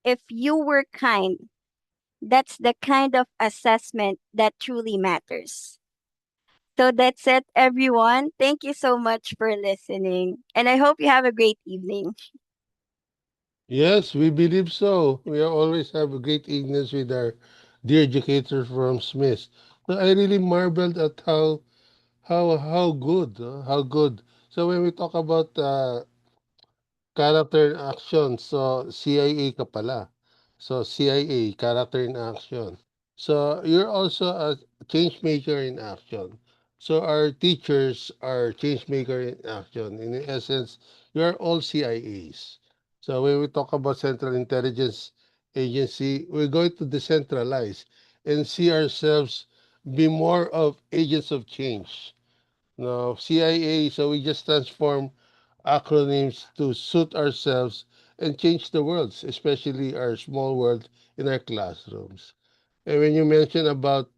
if you were kind, that's the kind of assessment that truly matters. So that's it, everyone. Thank you so much for listening. And I hope you have a great evening. Yes, we believe so. We always have a great evenings with our dear educators from Smith. So I really marveled at how good, how good. So when we talk about character in action, so CIA ka pala. So CIA, character in action. So you're also a change maker in action. So our teachers are change maker in action. In essence, you are all CIAs. So when we talk about Central Intelligence Agency, we're going to decentralize and see ourselves be more of agents of change. No, CIA. So we just transform acronyms to suit ourselves and change the worlds, especially our small world in our classrooms. And when you mention about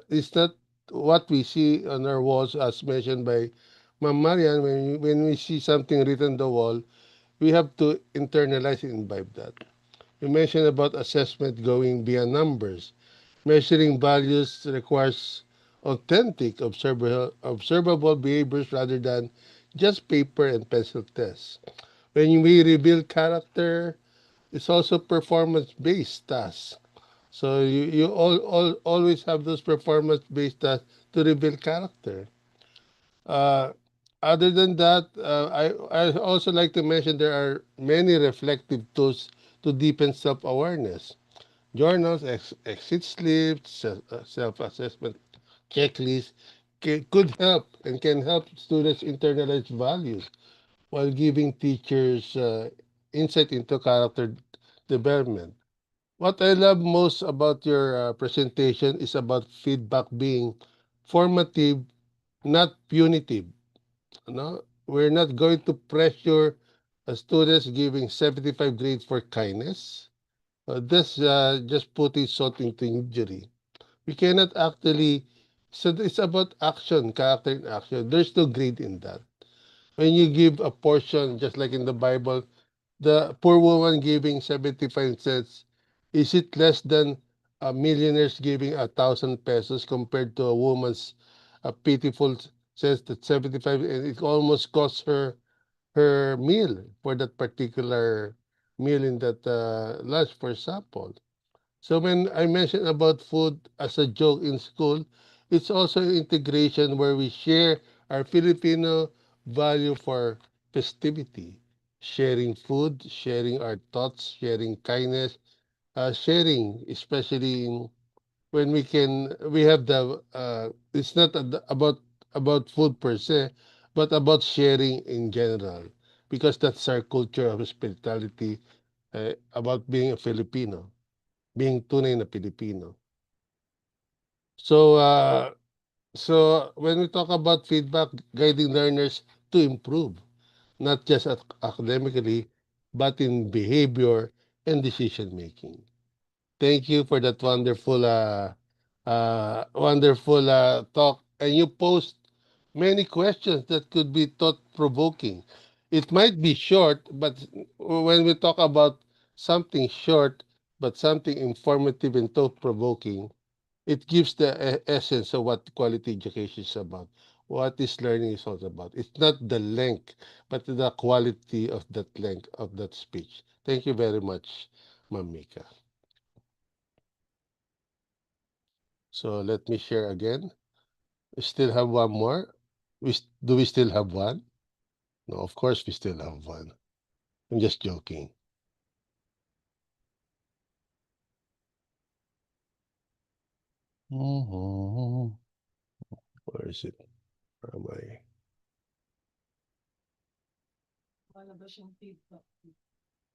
it's not what we see on our walls, as mentioned by Ma'am Marian, when we see something written on the wall, we have to internalize and imbibe that. You mentioned about assessment going beyond numbers. Measuring values requires authentic, observable behaviors rather than just paper and pencil tests. When we reveal character, it's also performance-based tasks. So you always have those performance-based tasks to reveal character. Uh, Other than that, I also like to mention there are many reflective tools to deepen self-awareness. Journals, exit slips, self-assessment checklists could help and can help students internalize values while giving teachers insight into character development. What I love most about your presentation is about feedback being formative, not punitive. No, we're not going to pressure students giving 75 grades for kindness. That's just putting salt into injury. We cannot actually. So it's about action, character in action. There's no grade in that. When you give a portion, just like in the Bible, the poor woman giving 75 cents, is it less than a millionaire's giving 1,000 pesos compared to a woman's pitiful says that 75, and it almost costs her meal for that particular meal in that lunch, for example. So when I mentioned about food as a joke in school, it's also integration where we share our Filipino value for festivity, sharing food, sharing our thoughts, sharing kindness, sharing, especially in, when we have the it's not about food per se, but about sharing in general, because that's our culture of hospitality, about being a Filipino, being tunay na Pilipino. So, so when we talk about feedback, guiding learners to improve, not just academically, but in behavior and decision making. Thank you for that wonderful talk. And you post many questions that could be thought provoking. It might be short, but when we talk about something short, but something informative and thought provoking, it gives the essence of what quality education is about, what is learning is all about. It's not the length, but the quality of that length of that speech. Thank you very much, Mamika. So let me share again. We still have one more. Do we still have one? No, of course we still have one. I'm just joking. Mhm. Where is it? Where am I?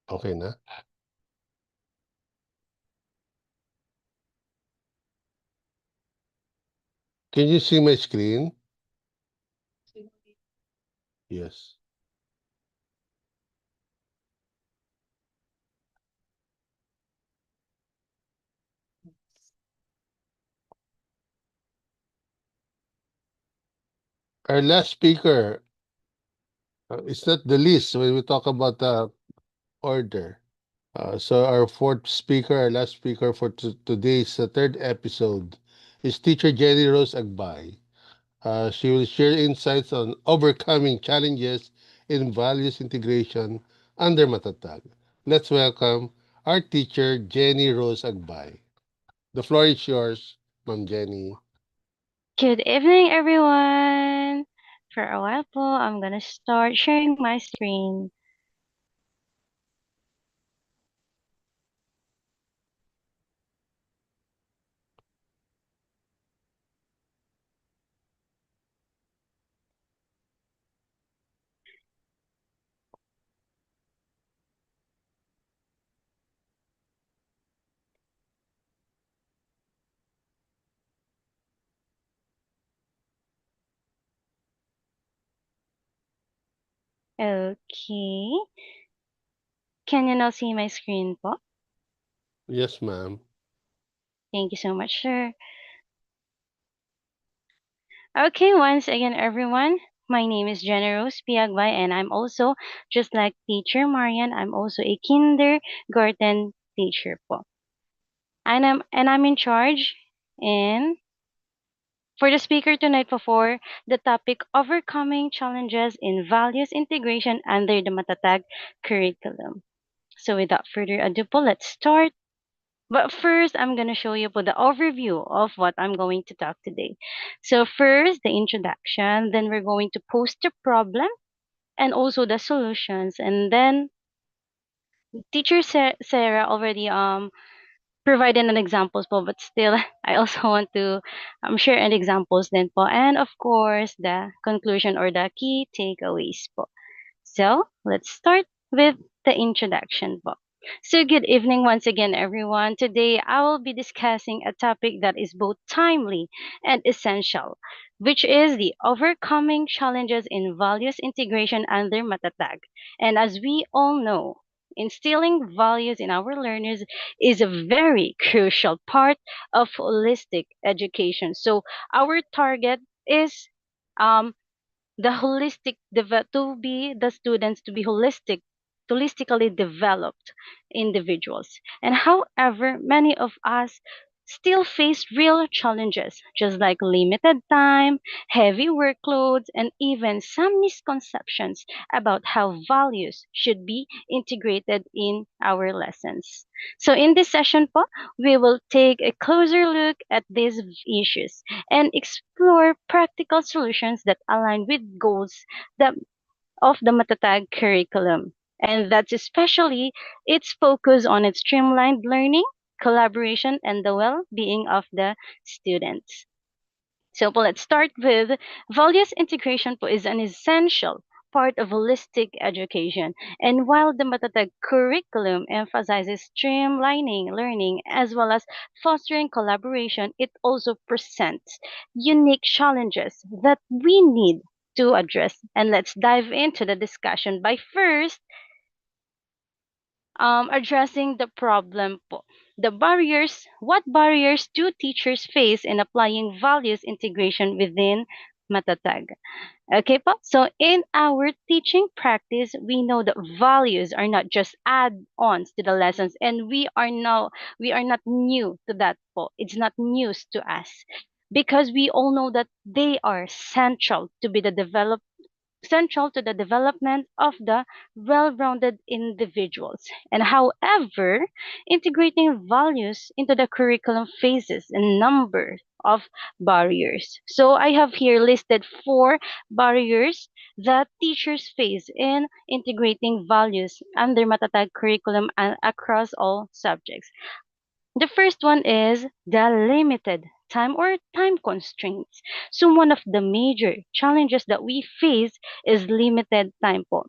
Okay na? Can you see my screen? Yes. Our last speaker, it's not the least when we talk about the order. So our fourth speaker, our last speaker for today's third episode is Teacher Jenny Rose Agbay. She will share insights on overcoming challenges in values integration under Matatag. Let's welcome our teacher, Jenny Rose Agbay. The floor is yours, Ma'am Jenny. Good evening, everyone. For a while po, I'm gonna start sharing my screen. Okay. Can you now see my screen po? Yes, ma'am. Thank you so much, sir. Okay, once again, everyone, my name is Generose Piagbay, and I'm also, just like Teacher Marian, I'm also a kindergarten teacher po. And I'm in charge in for the speaker tonight for the topic overcoming challenges in values integration under the Matatag curriculum. So without further ado po, let's start. But first, I'm going to show you po the overview of what I'm going to talk today. So first, the introduction, then we're going to post the problem and also the solutions. And then teacher Sarah already provided an examples po, but still I also want to share an examples then po. And of course, the conclusion or the key takeaways po. So let's start with the introduction po. So good evening once again, everyone. Today I will be discussing a topic that is both timely and essential, which is the overcoming challenges in values integration under Matatag. And as we all know, instilling values in our learners is a very crucial part of holistic education. So our target is um, the to be the students to be holistically developed individuals. And however, many of us still face real challenges, just like limited time, heavy workloads, and even some misconceptions about how values should be integrated in our lessons. So in this session po, we will take a closer look at these issues and explore practical solutions that align with goals that, of the Matatag curriculum. And that's especially its focus on its streamlined learning, collaboration, and the well-being of the students. So let's start with values integration po is an essential part of holistic education. And while the Matatag curriculum emphasizes streamlining learning as well as fostering collaboration, it also presents unique challenges that we need to address. And let's dive into the discussion by first addressing the problem po. The barriers, what barriers do teachers face in applying values integration within Matatag? Okay po? So in our teaching practice, we know that values are not just add-ons to the lessons, and we are not new to that po. It's not news to us because we all know that they are central to the development of the well-rounded individuals. And however, integrating values into the curriculum faces a number of barriers. So I have here listed four barriers that teachers face in integrating values under Matatag curriculum and across all subjects. The first one is the limited time or time constraints. So one of the major challenges that we face is limited time po.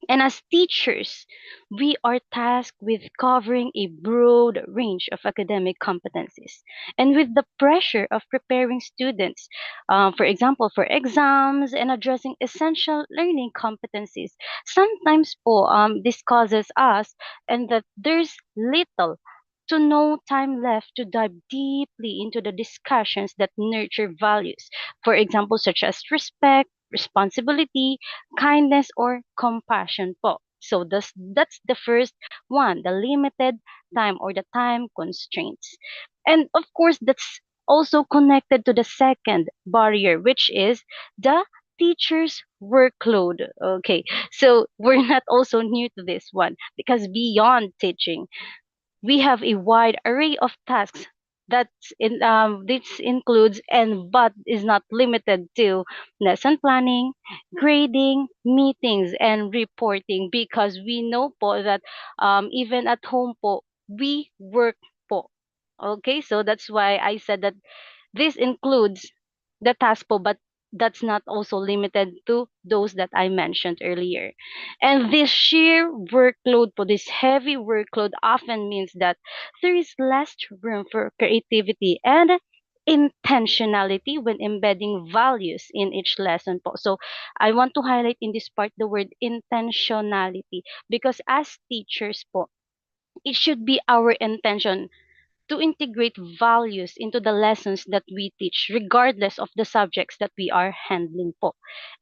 And as teachers, we are tasked with covering a broad range of academic competencies. And with the pressure of preparing students, for example, for exams and addressing essential learning competencies, sometimes this causes us and that there's little to no time left to dive deeply into the discussions that nurture values, for example, such as respect, responsibility, kindness, or compassion po. So that's the first one, the limited time or the time constraints. And of course, that's also connected to the second barrier, which is the teacher's workload. Okay, so we're not also new to this one because beyond teaching, we have a wide array of tasks this includes and but is not limited to lesson planning, grading, meetings, and reporting because we know po that even at home po we work po. Okay, so that's why I said that this includes the task po, but that's not also limited to those that I mentioned earlier. And this sheer workload po, this heavy workload often means that there is less room for creativity and intentionality when embedding values in each lesson po. So I want to highlight in this part the word intentionality, because as teachers po, it should be our intention to integrate values into the lessons that we teach, regardless of the subjects that we are handling po.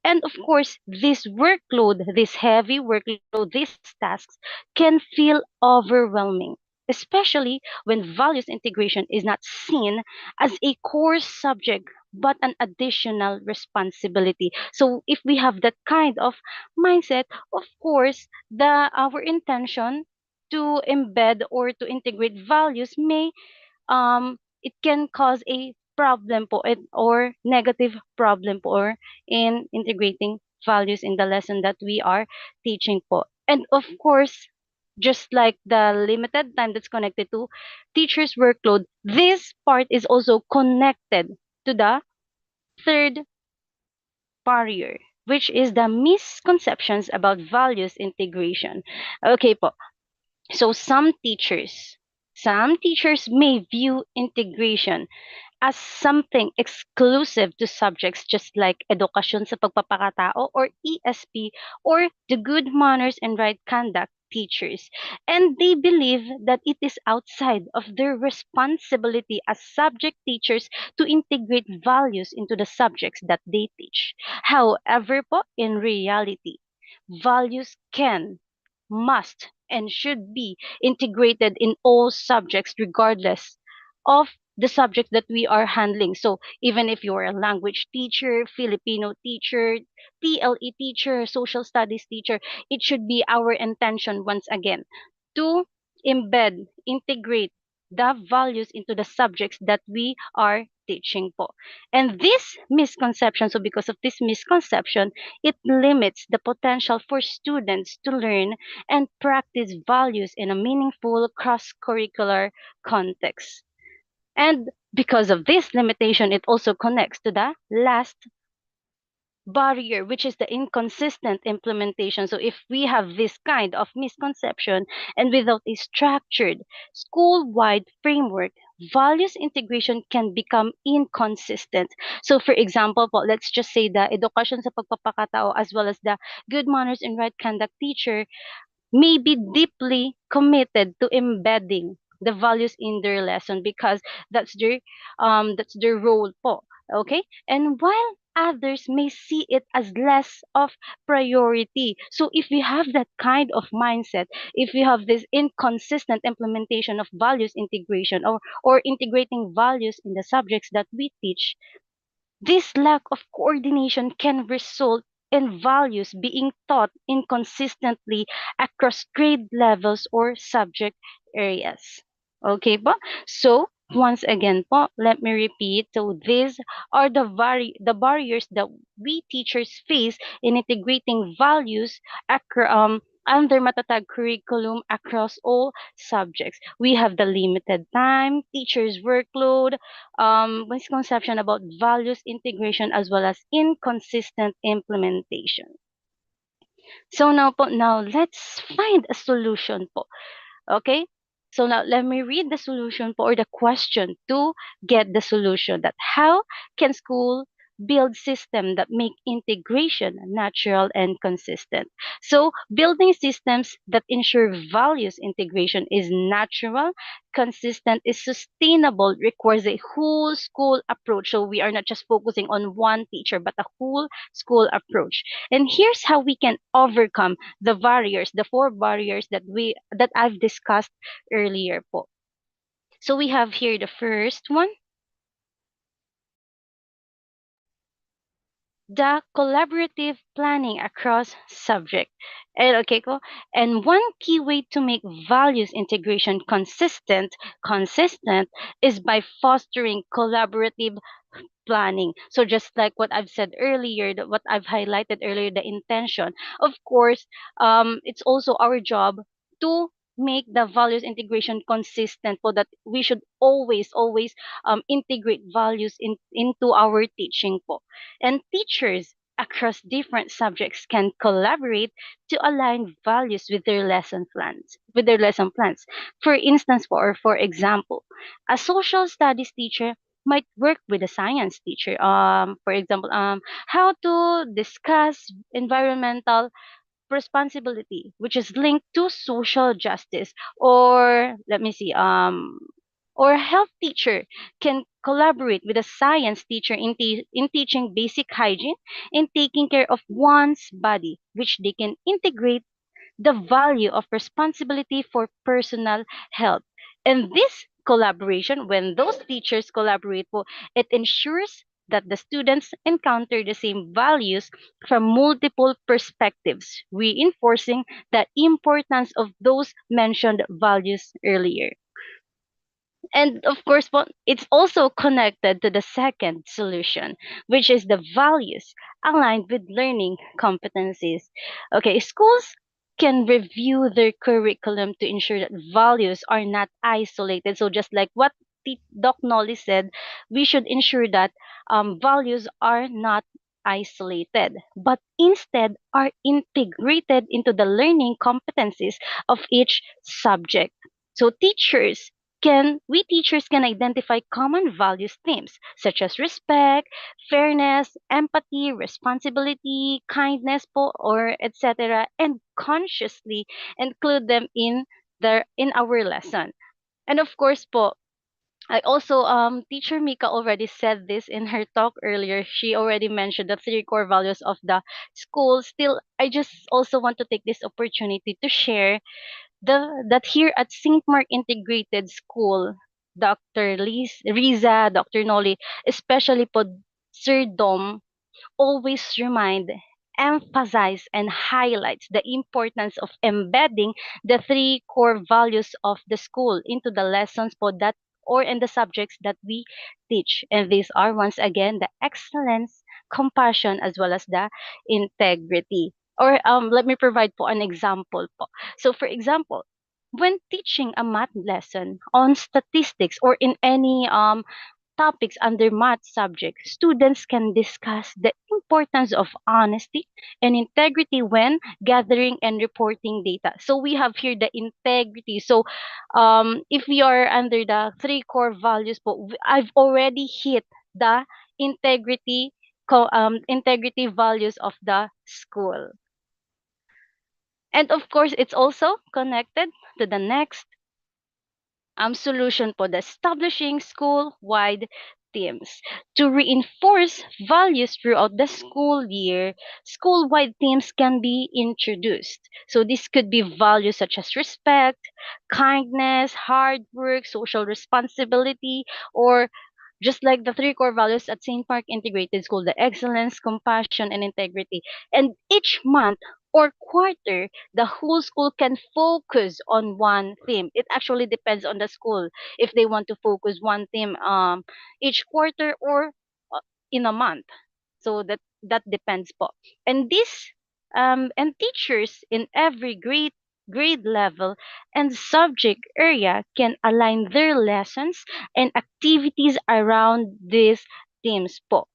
And of course, this workload, this heavy workload, these tasks can feel overwhelming, especially when values integration is not seen as a core subject but an additional responsibility. So if we have that kind of mindset, of course, the our intention to embed or to integrate values may it can cause a problem po or negative problem po or in integrating values in the lesson that we are teaching po. And of course, just like the limited time that's connected to teacher's workload, this part is also connected to the third barrier, which is the misconceptions about values integration. Okay po. So some teachers may view integration as something exclusive to subjects just like edukasyon sa pagpapakatao or ESP or the good manners and right conduct teachers. And they believe that it is outside of their responsibility as subject teachers to integrate values into the subjects that they teach. However po, in reality, values can, must, and should be integrated in all subjects regardless of the subject that we are handling. So even if you're a language teacher, Filipino teacher, TLE teacher, social studies teacher, it should be our intention once again to embed, integrate the values into the subjects that we are teaching po. And this misconception, so because of this misconception, it limits the potential for students to learn and practice values in a meaningful cross-curricular context. And because of this limitation, it also connects to the last barrier, which is the inconsistent implementation. So if we have this kind of misconception and without a structured school-wide framework, values integration can become inconsistent. So for example po, let's just say the edukasyon sa pagpapakatao as well as the good manners and right conduct teacher may be deeply committed to embedding the values in their lesson because that's their role po, okay, and while others may see it as less of priority. So if we have that kind of mindset, if we have this inconsistent implementation of values integration or integrating values in the subjects that we teach, this lack of coordination can result in values being taught inconsistently across grade levels or subject areas. Okay po? So, once again po, let me repeat. So, these are the barriers that we teachers face in integrating values under matatag curriculum across all subjects. We have the limited time, teachers' workload, misconception about values integration as well as inconsistent implementation. So now let's find a solution po. Okay? So now let me read the solution po or the question to get the solution that how can school build system that make integration natural and consistent. So building systems that ensure values integration is natural, consistent, is sustainable, requires a whole school approach. So we are not just focusing on one teacher, but a whole school approach. And here's how we can overcome the barriers, the four barriers that I've discussed earlier po. So we have here the first one, the collaborative planning across subject. And okay ko. And one key way to make values integration consistent is by fostering collaborative planning. So just like what I've said earlier, what I've highlighted earlier, the intention. Of course, it's also our job to make the values integration consistent so that we should always integrate values into our teaching po. And teachers across different subjects can collaborate to align values with their lesson plans. For instance, or for example, a social studies teacher might work with a science teacher. For example, how to discuss environmental responsibility, which is linked to social justice. Or let me see, or a health teacher can collaborate with a science teacher in teaching basic hygiene and taking care of one's body, which they can integrate the value of responsibility for personal health. And this collaboration, when those teachers collaborate, well, it ensures that the students encounter the same values from multiple perspectives, reinforcing the importance of those mentioned values earlier. And of course, it's also connected to the second solution, which is the values aligned with learning competencies. Okay, schools can review their curriculum to ensure that values are not isolated. So just like what Doc Nolly said, we should ensure that values are not isolated, but instead are integrated into the learning competencies of each subject. So teachers can identify common values themes such as respect, fairness, empathy, responsibility, kindness po, or etc., and consciously include them in our lesson. And of course po, I also teacher Mika already said this in her talk earlier. She already mentioned the three core values of the school. Still, I just also want to take this opportunity to share that here at St. Mark Integrated School, Riza, Dr. Noli, especially po Sir Dom, always emphasize, and highlights the importance of embedding the three core values of the school into the lessons po that or in the subjects that we teach. And these are once again the excellence, compassion, as well as the integrity. Or let me provide po an example po. So for example, when teaching a math lesson on statistics or in any topics under math subject, students can discuss the importance of honesty and integrity when gathering and reporting data. So we have here the integrity. So if we are under the three core values, but I've already hit the integrity integrity values of the school. And of course, it's also connected to the next solution po, the establishing school-wide teams. To reinforce values throughout the school year, school-wide teams can be introduced. So this could be values such as respect, kindness, hard work, social responsibility, or just like the three core values at St. Mark Integrated School, the excellence, compassion, and integrity. And each month or quarter, the whole school can focus on one theme. It actually depends on the school if they want to focus one theme each quarter or uh, in a month. So that depends po. And this and teachers in every grade level and subject area can align their lessons and activities around these themes po.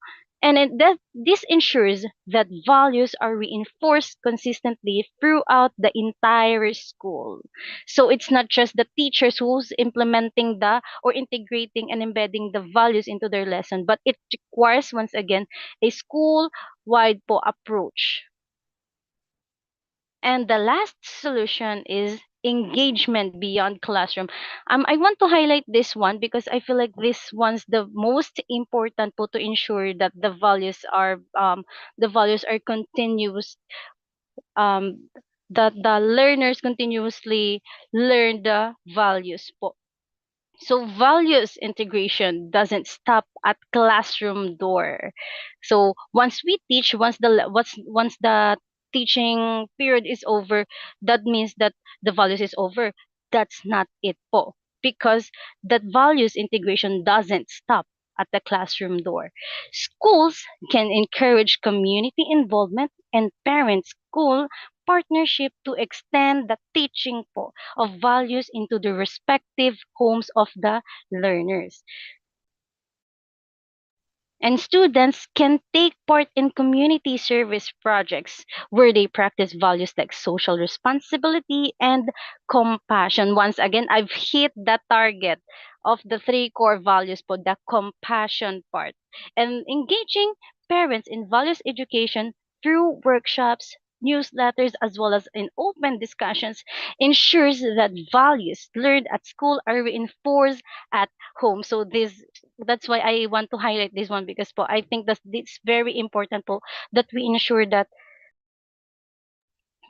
And that this ensures that values are reinforced consistently throughout the entire school. So it's not just the teachers who's implementing the or integrating and embedding the values into their lesson, but it requires once again a school-wide po approach. And the last solution is engagement beyond classroom. I want to highlight this one because I feel like this one's the most important po to ensure that the values are continuous, um, that the learners continuously learn the values po. So values integration doesn't stop at classroom door. So once the teaching period is over, that means that the values is over. That's not it po. Because that values integration doesn't stop at the classroom door. Schools can encourage community involvement and parent school partnership to extend the teaching po of values into the respective homes of the learners. And students can take part in community service projects where they practice values like social responsibility and compassion. Once again, I've hit the target. of the three core values po, the compassion part. And engaging parents in values education through workshops, newsletters, as well as in open discussions ensures that values learned at school are reinforced at home. So that's why I want to highlight this one, because po I think that it's very important po that we ensure that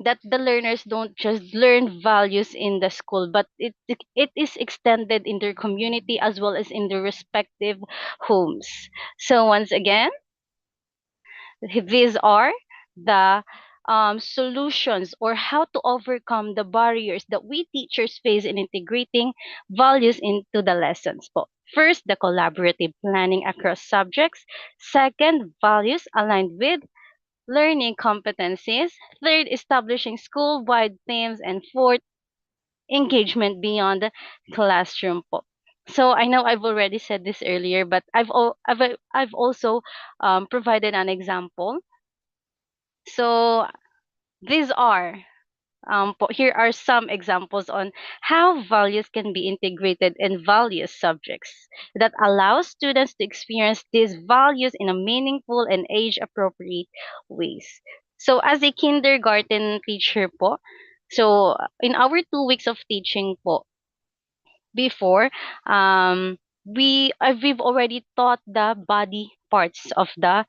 the learners don't just learn values in the school, but it is extended in their community as well as in their respective homes. So once again, these are the solutions or how to overcome the barriers that we teachers face in integrating values into the lessons po. First, the collaborative planning across subjects. Second, values aligned with learning competencies. Third, establishing school-wide themes. And fourth, engagement beyond the classroom po. So I know I've already said this earlier, but I've also provided an example. So these are here are some examples on how values can be integrated in various subjects that allow students to experience these values in a meaningful and age-appropriate ways. So as a kindergarten teacher po, so in our 2 weeks of teaching po, before, we've already taught the body parts of the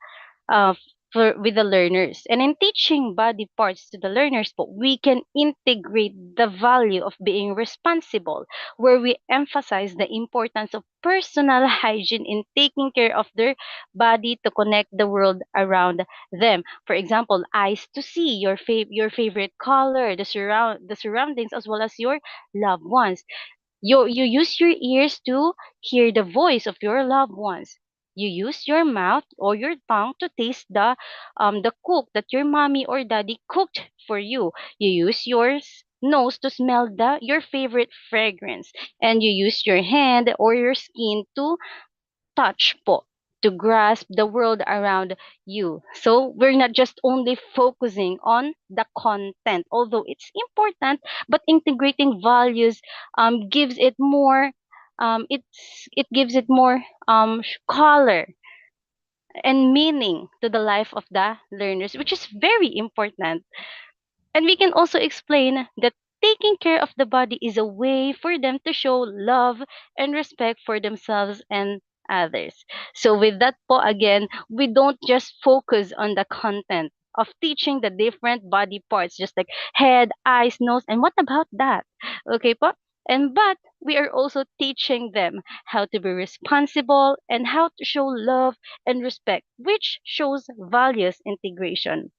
uh, with the learners. And in teaching body parts to the learners, but we can integrate the value of being responsible, where we emphasize the importance of personal hygiene in taking care of their body to connect the world around them. For example, eyes to see your favorite color, the surroundings, as well as your loved ones. You use your ears to hear the voice of your loved ones. You use your mouth or your tongue to taste the cook that your mommy or daddy cooked for you. You use your nose to smell your favorite fragrance, and you use your hand or your skin to touch po, to grasp the world around you. So we're not just only focusing on the content, although it's important, but integrating values gives it more it gives it more color and meaning to the life of the learners, which is very important. And we can also explain that taking care of the body is a way for them to show love and respect for themselves and others. So with that po, again, we don't just focus on the content of teaching the different body parts, just like head, eyes, nose, and what about that? Okay po? And but we are also teaching them how to be responsible and how to show love and respect, which shows values integration.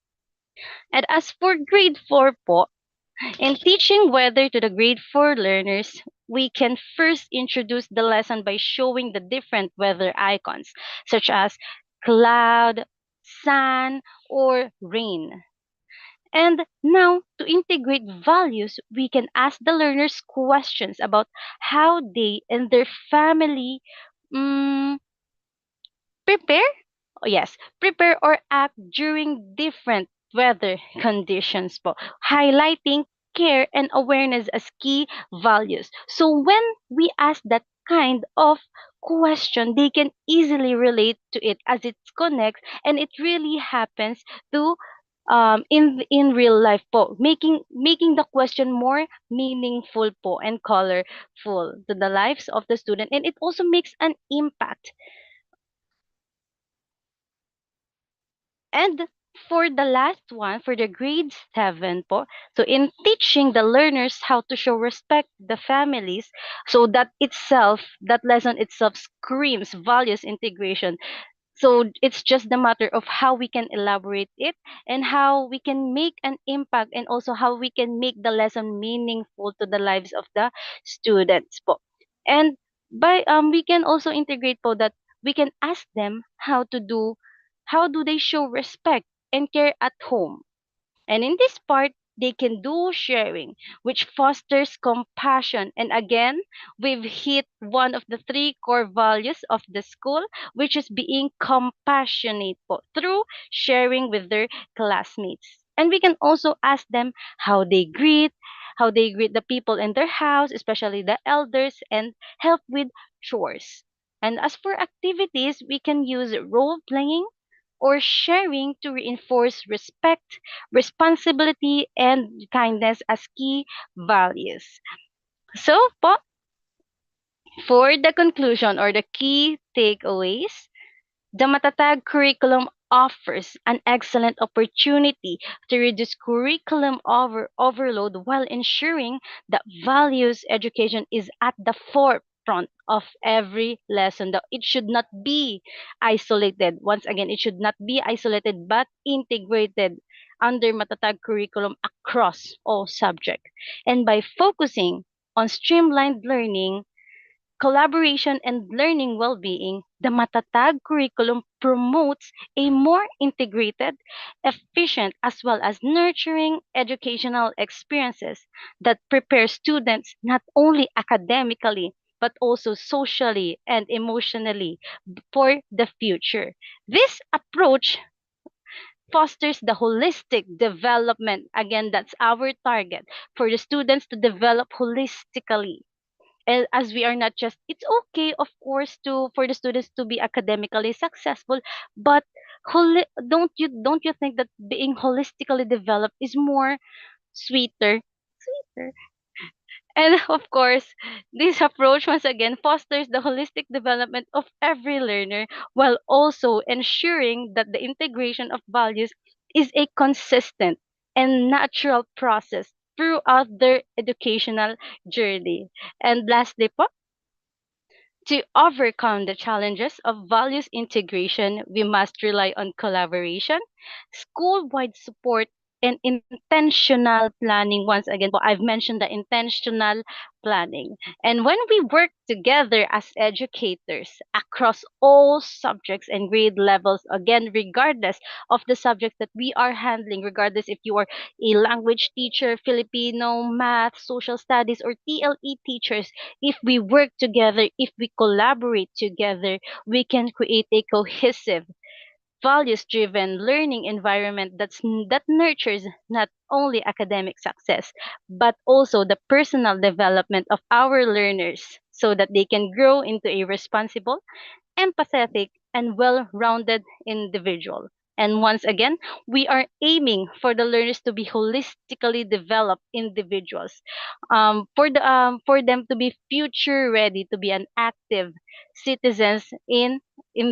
And as for grade 4 po, in teaching weather to the grade 4 learners, we can first introduce the lesson by showing the different weather icons, such as cloud, sun, or rain. And now, to integrate values, we can ask the learners questions about how they and their family mm, prepare. Oh, yes, prepare or act during different weather conditions po, highlighting care and awareness as key values. So when we ask that kind of question, they can easily relate to it as it connects and it really happens to in real life po, making the question more meaningful po and colorful to the lives of the student, and it also makes an impact. And for the last one, for the grade 7 po, so in teaching the learners how to show respect to the families, so that lesson itself screams values integration. So it's just the matter of how we can elaborate it and how we can make an impact and also how we can make the lesson meaningful to the lives of the students po. And by we can also integrate po that we can ask them how do they show respect and care at home. And in this part, they can do sharing, which fosters compassion. And again, we've hit one of the three core values of the school, which is being compassionate po, through sharing with their classmates. And we can also ask them how they greet the people in their house, especially the elders, and help with chores. And as for activities, we can use role playing or sharing to reinforce respect, responsibility, and kindness as key values. So, po, for the conclusion or the key takeaways, the Matatag curriculum offers an excellent opportunity to reduce curriculum overload while ensuring that values education is at the forefront of every lesson. That it should not be isolated. Once again, it should not be isolated but integrated under Matatag curriculum across all subjects. And by focusing on streamlined learning, collaboration, and learning well-being, the Matatag curriculum promotes a more integrated, efficient, as well as nurturing educational experiences that prepare students not only academically but also socially and emotionally for the future. This approach fosters the holistic development. Again, that's our target for the students to develop holistically, and as we are not just, it's okay of course to for the students to be academically successful, but don't you think that being holistically developed is more sweeter? And of course, this approach once again fosters the holistic development of every learner while also ensuring that the integration of values is a consistent and natural process throughout their educational journey. And lastly po, to overcome the challenges of values integration, we must rely on collaboration, school wide support, and intentional planning. Once again, po, I've mentioned the intentional planning. And when we work together as educators across all subjects and grade levels, again, regardless of the subject that we are handling, regardless if you are a language teacher, Filipino, math, social studies, or TLE teachers, if we work together, if we collaborate together, we can create a cohesive, values driven learning environment that nurtures not only academic success but also the personal development of our learners so that they can grow into a responsible, empathetic, and well rounded individual. And once again, we are aiming for the learners to be holistically developed individuals, for them to be future ready to be an active citizens in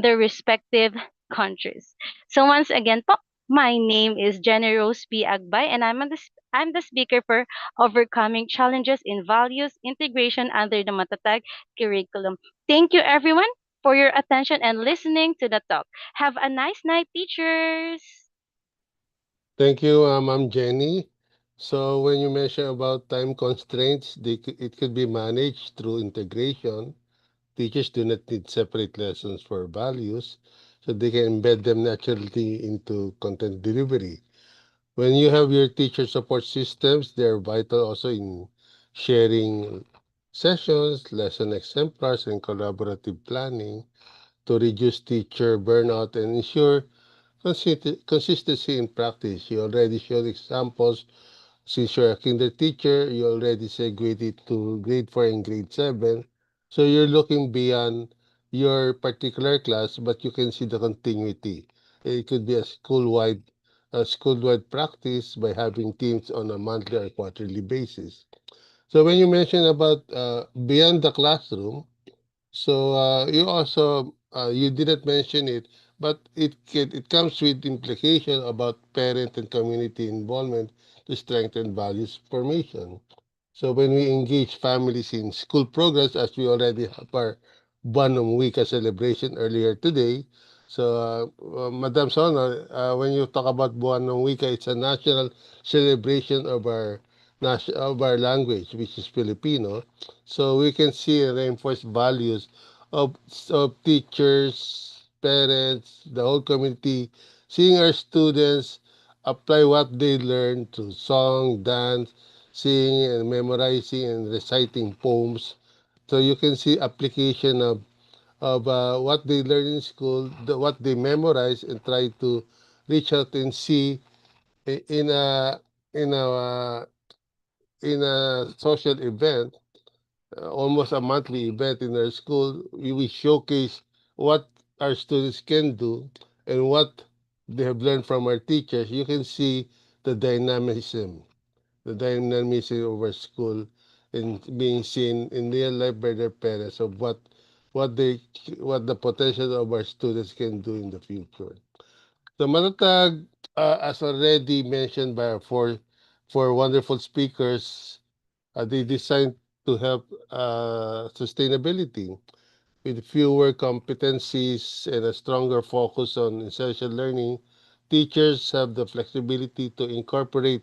their respective countries. So once again, po, my name is Jenny Rose P. Agbay, and I'm the speaker for overcoming challenges in values integration under the Matatag curriculum. Thank you, everyone, for your attention and listening to the talk. Have a nice night, teachers. Thank you, Ma'am Jenny. So when you mention about time constraints, it could be managed through integration. Teachers do not need separate lessons for values, so they can embed them naturally into content delivery. When you have your teacher support systems, they're vital also in sharing sessions, lesson exemplars, and collaborative planning to reduce teacher burnout and ensure consistency in practice. You already showed examples. Since you're a kinder teacher, you already segued it to grade 4 and grade 7. So you're looking beyond your particular class, but you can see the continuity. It could be a school-wide practice by having teams on a monthly or quarterly basis. So when you mention about beyond the classroom, so you didn't mention it, but it comes with implication about parent and community involvement to strengthen values formation. So when we engage families in school programs, as we already have our Banong Wika celebration earlier today, so Madam Sona, when you talk about Buwanong Wika, it's a national celebration of our language, which is Filipino. So we can see and reinforce values of, of teachers, parents, the whole community, seeing our students apply what they learn through song, dance, singing and memorizing and reciting poems. So you can see application of what they learn in school, what they memorize, and try to reach out and see in a in a in a social event, almost a monthly event in our school, we showcase what our students can do and what they have learned from our teachers. You can see the dynamism, of our school and being seen in real life by their parents of what they what the potential of our students can do in the future. The Matatag, as already mentioned by our four wonderful speakers, they designed to help sustainability with fewer competencies and a stronger focus on essential learning. Teachers have the flexibility to incorporate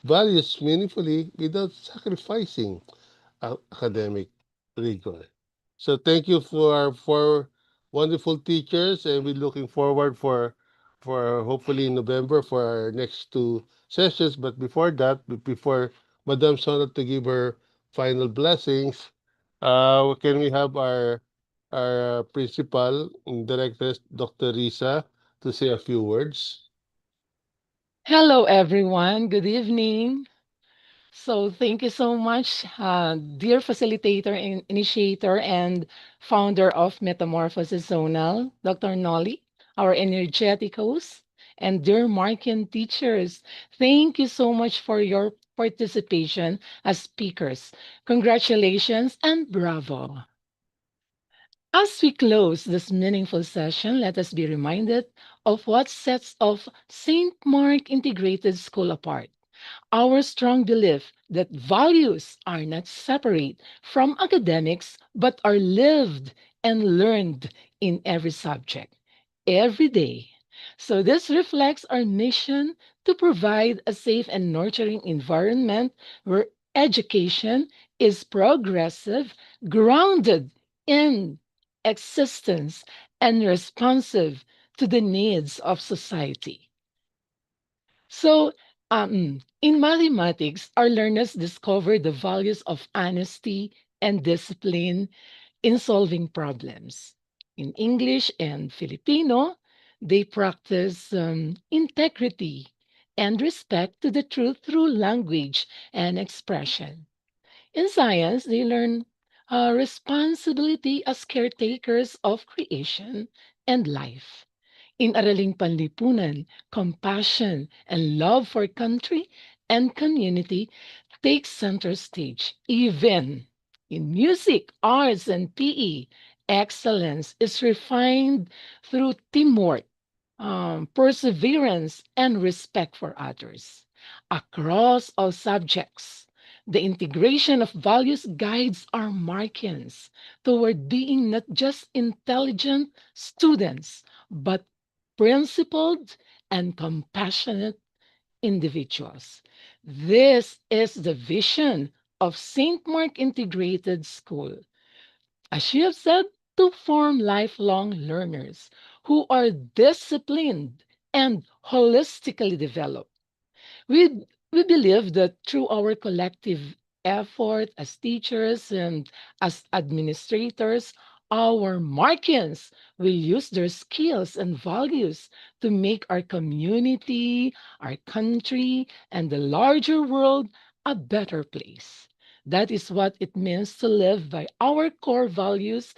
values meaningfully without sacrificing academic rigor. So thank you for our four wonderful teachers, and we're looking forward for hopefully in November for our next two sessions. But before that, before Madam Sona to give her final blessings, can we have our principal and director, Dr. Risa, to say a few words? Hello, everyone. Good evening. So, thank you so much, dear facilitator and initiator and founder of Metamorphosis Zonal, Dr. Nolly, our energetic host, and dear Markian teachers. Thank you so much for your participation as speakers. Congratulations and bravo. As we close this meaningful session, let us be reminded of what sets of St. Mark Integrated School apart. Our strong belief that values are not separate from academics but are lived and learned in every subject, every day. So, this reflects our mission to provide a safe and nurturing environment where education is progressive, grounded in existence, and responsive to the needs of society. So, in mathematics, our learners discover the values of honesty and discipline in solving problems. In English and Filipino, they practice integrity and respect to the truth through language and expression. In science, they learn responsibility as caretakers of creation and life. In Araling Panlipunan, compassion and love for country and community take center stage. Even in music, arts, and PE, excellence is refined through teamwork, perseverance, and respect for others. Across all subjects, the integration of values guides our Markians toward being not just intelligent students, but principled and compassionate individuals. This is the vision of St. Mark Integrated School. As she have said, to form lifelong learners who are disciplined and holistically developed. We believe that through our collective effort as teachers and as administrators, our Markians will use their skills and values to make our community, our country, and the larger world a better place. That is what it means to live by our core values,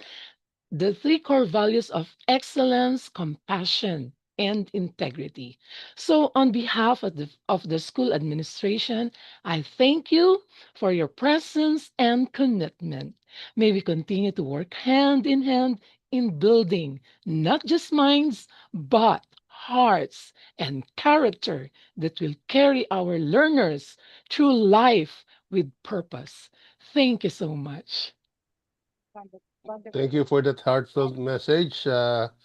the three core values of excellence, compassion, and integrity. So, on behalf of the school administration, I thank you for your presence and commitment. May we continue to work hand in hand in building not just minds, but hearts and character that will carry our learners through life with purpose. Thank you so much. Wonderful. Wonderful. Thank you for that heartfelt message, Doc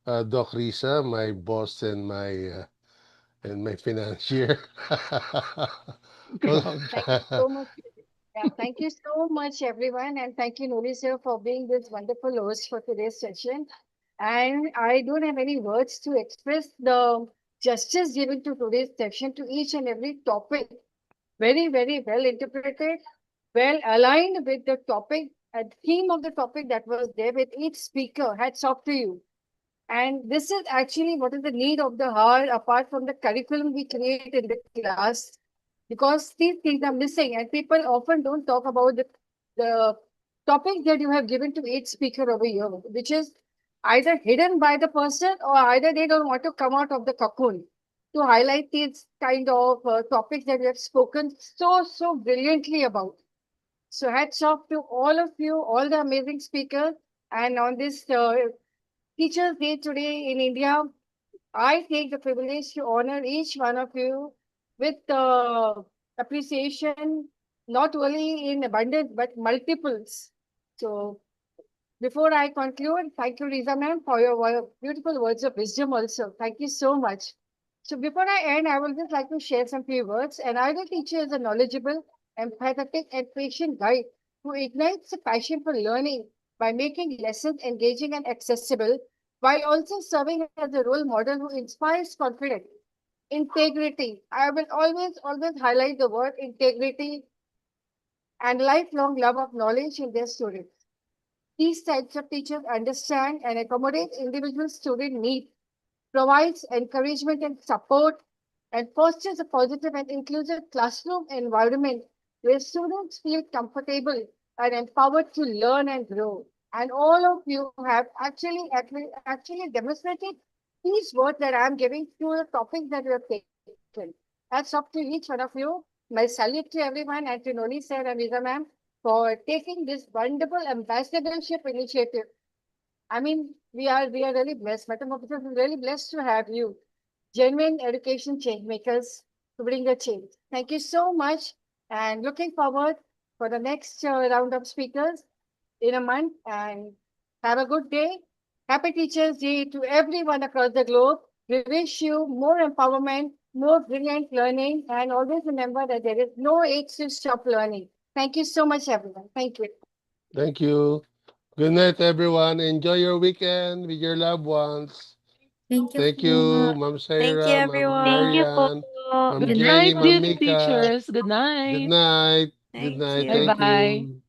Risa, my boss and my financier. Grabe. Thank you so much. Yeah, thank you so much, everyone. And thank you, Nuri sir, for being this wonderful host for today's session. And I don't have any words to express the justice given to today's session to each and every topic. Very, very well interpreted, well aligned with the topic and theme of the topic that was there with each speaker. Hats off to you. And this is actually what is the need of the hour, apart from the curriculum we create in the class, because these things are missing, and people often don't talk about the topic that you have given to each speaker over here, which is either hidden by the person or either they don't want to come out of the cocoon to highlight these kind of topics that you have spoken so brilliantly about. So hats off to all of you, all the amazing speakers. And on this Teachers' Day today in India, I take the privilege to honor each one of you with appreciation, not only in abundance but multiples. So before I conclude, thank you, Riza ma'am, for your beautiful words of wisdom also. Thank you so much. So before I end, I would just like to share some few words. An ideal teacher is a knowledgeable, empathetic, and patient guide who ignites a passion for learning by making lessons engaging and accessible, while also serving as a role model who inspires confidence, integrity. I will always highlight the word integrity and lifelong love of knowledge in their students. These types of teachers understand and accommodate individual student needs, provides encouragement and support, and fosters a positive and inclusive classroom environment where students feel comfortable and empowered to learn and grow. And all of you have actually demonstrated these words that I am giving through the topics that you have taken. That's up to each one of you. My salute to everyone and to Noli sir and Riza ma'am for taking this wonderful ambassadorship initiative. I mean, we are really blessed. Metamorphosis is really blessed to have you, genuine education change makers, to bring the change. Thank you so much, and looking forward for the next round of speakers in a month. And have a good day. Happy Teachers Day to everyone across the globe. We wish you more empowerment, more brilliant learning, and always remember that there is no age to stop learning. Thank you so much, everyone. Thank you. Thank you. Good night, everyone. Enjoy your weekend with your loved ones. Thank you Thank po. you, Ma'am Thank you, Sarah, Ma'am Thank you po. everyone. Marian, Ma'am Good Jenny, night, Ma'am dear Thank Mika. teachers. Good Good night. night. Good thank night. Bye you. Thank bye. you.